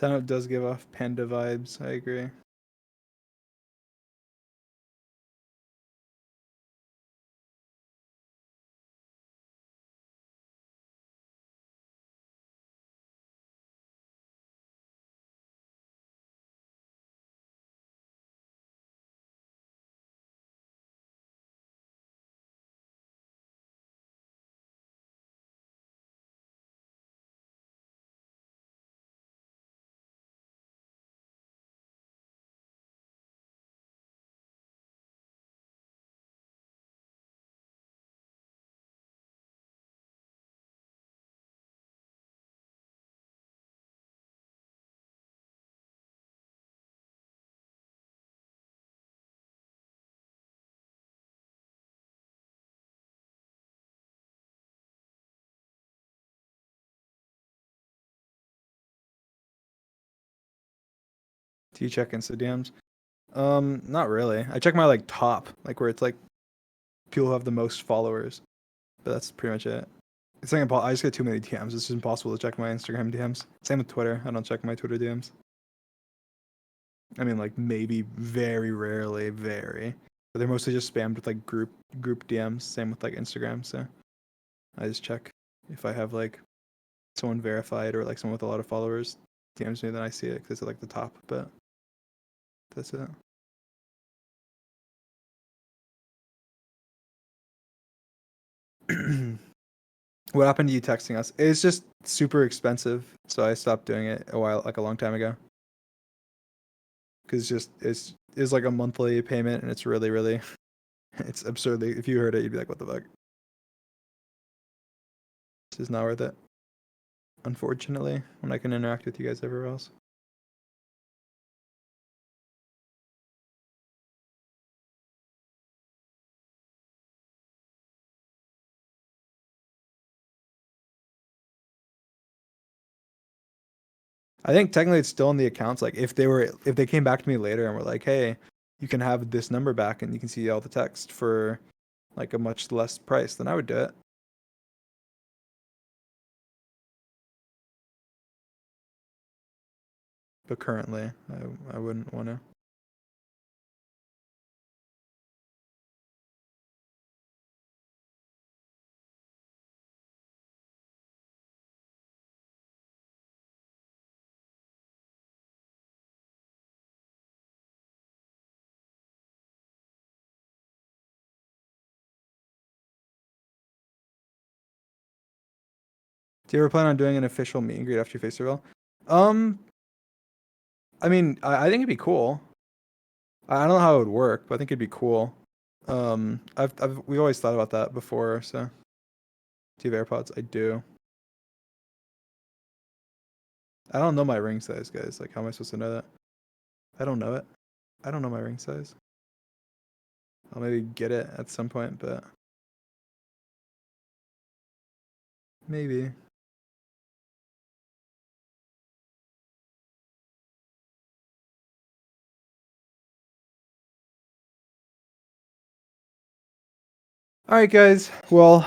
Up does give off panda vibes. I agree. Do you check Insta DMs? Not really. I check my like top, like where it's like people who have the most followers, but that's pretty much it. It's like I just get too many DMs. It's just impossible to check my Instagram DMs. Same with Twitter. I don't check my Twitter DMs. I mean, like maybe very rarely, but they're mostly just spammed with like group DMs. Same with like Instagram. So I just check if I have like someone verified or like someone with a lot of followers DMs me, then I see it because it's at like the top. But that's it. What happened to you texting us? It's just super expensive, so I stopped doing it like a long time ago. Because it's like a monthly payment, and it's really it's absurdly. If you heard it, you'd be like, "What the fuck?" This is not worth it. Unfortunately, when I can interact with you guys everywhere else. I think technically it's still in the accounts. Like if they came back to me later and were like, "Hey, you can have this number back and you can see all the text for like a much less price," then I would do it. But currently, I wouldn't want to. Do you ever plan on doing an official meet and greet after you face reveal? Um, I mean, I think it'd be cool. I don't know how it would work, but I think it'd be cool. We've always thought about that before. So, do you have AirPods? I do. I don't know my ring size, guys. Like, how am I supposed to know that? I don't know it. I don't know my ring size. I'll maybe get it at some point, but maybe. All right, guys. Well,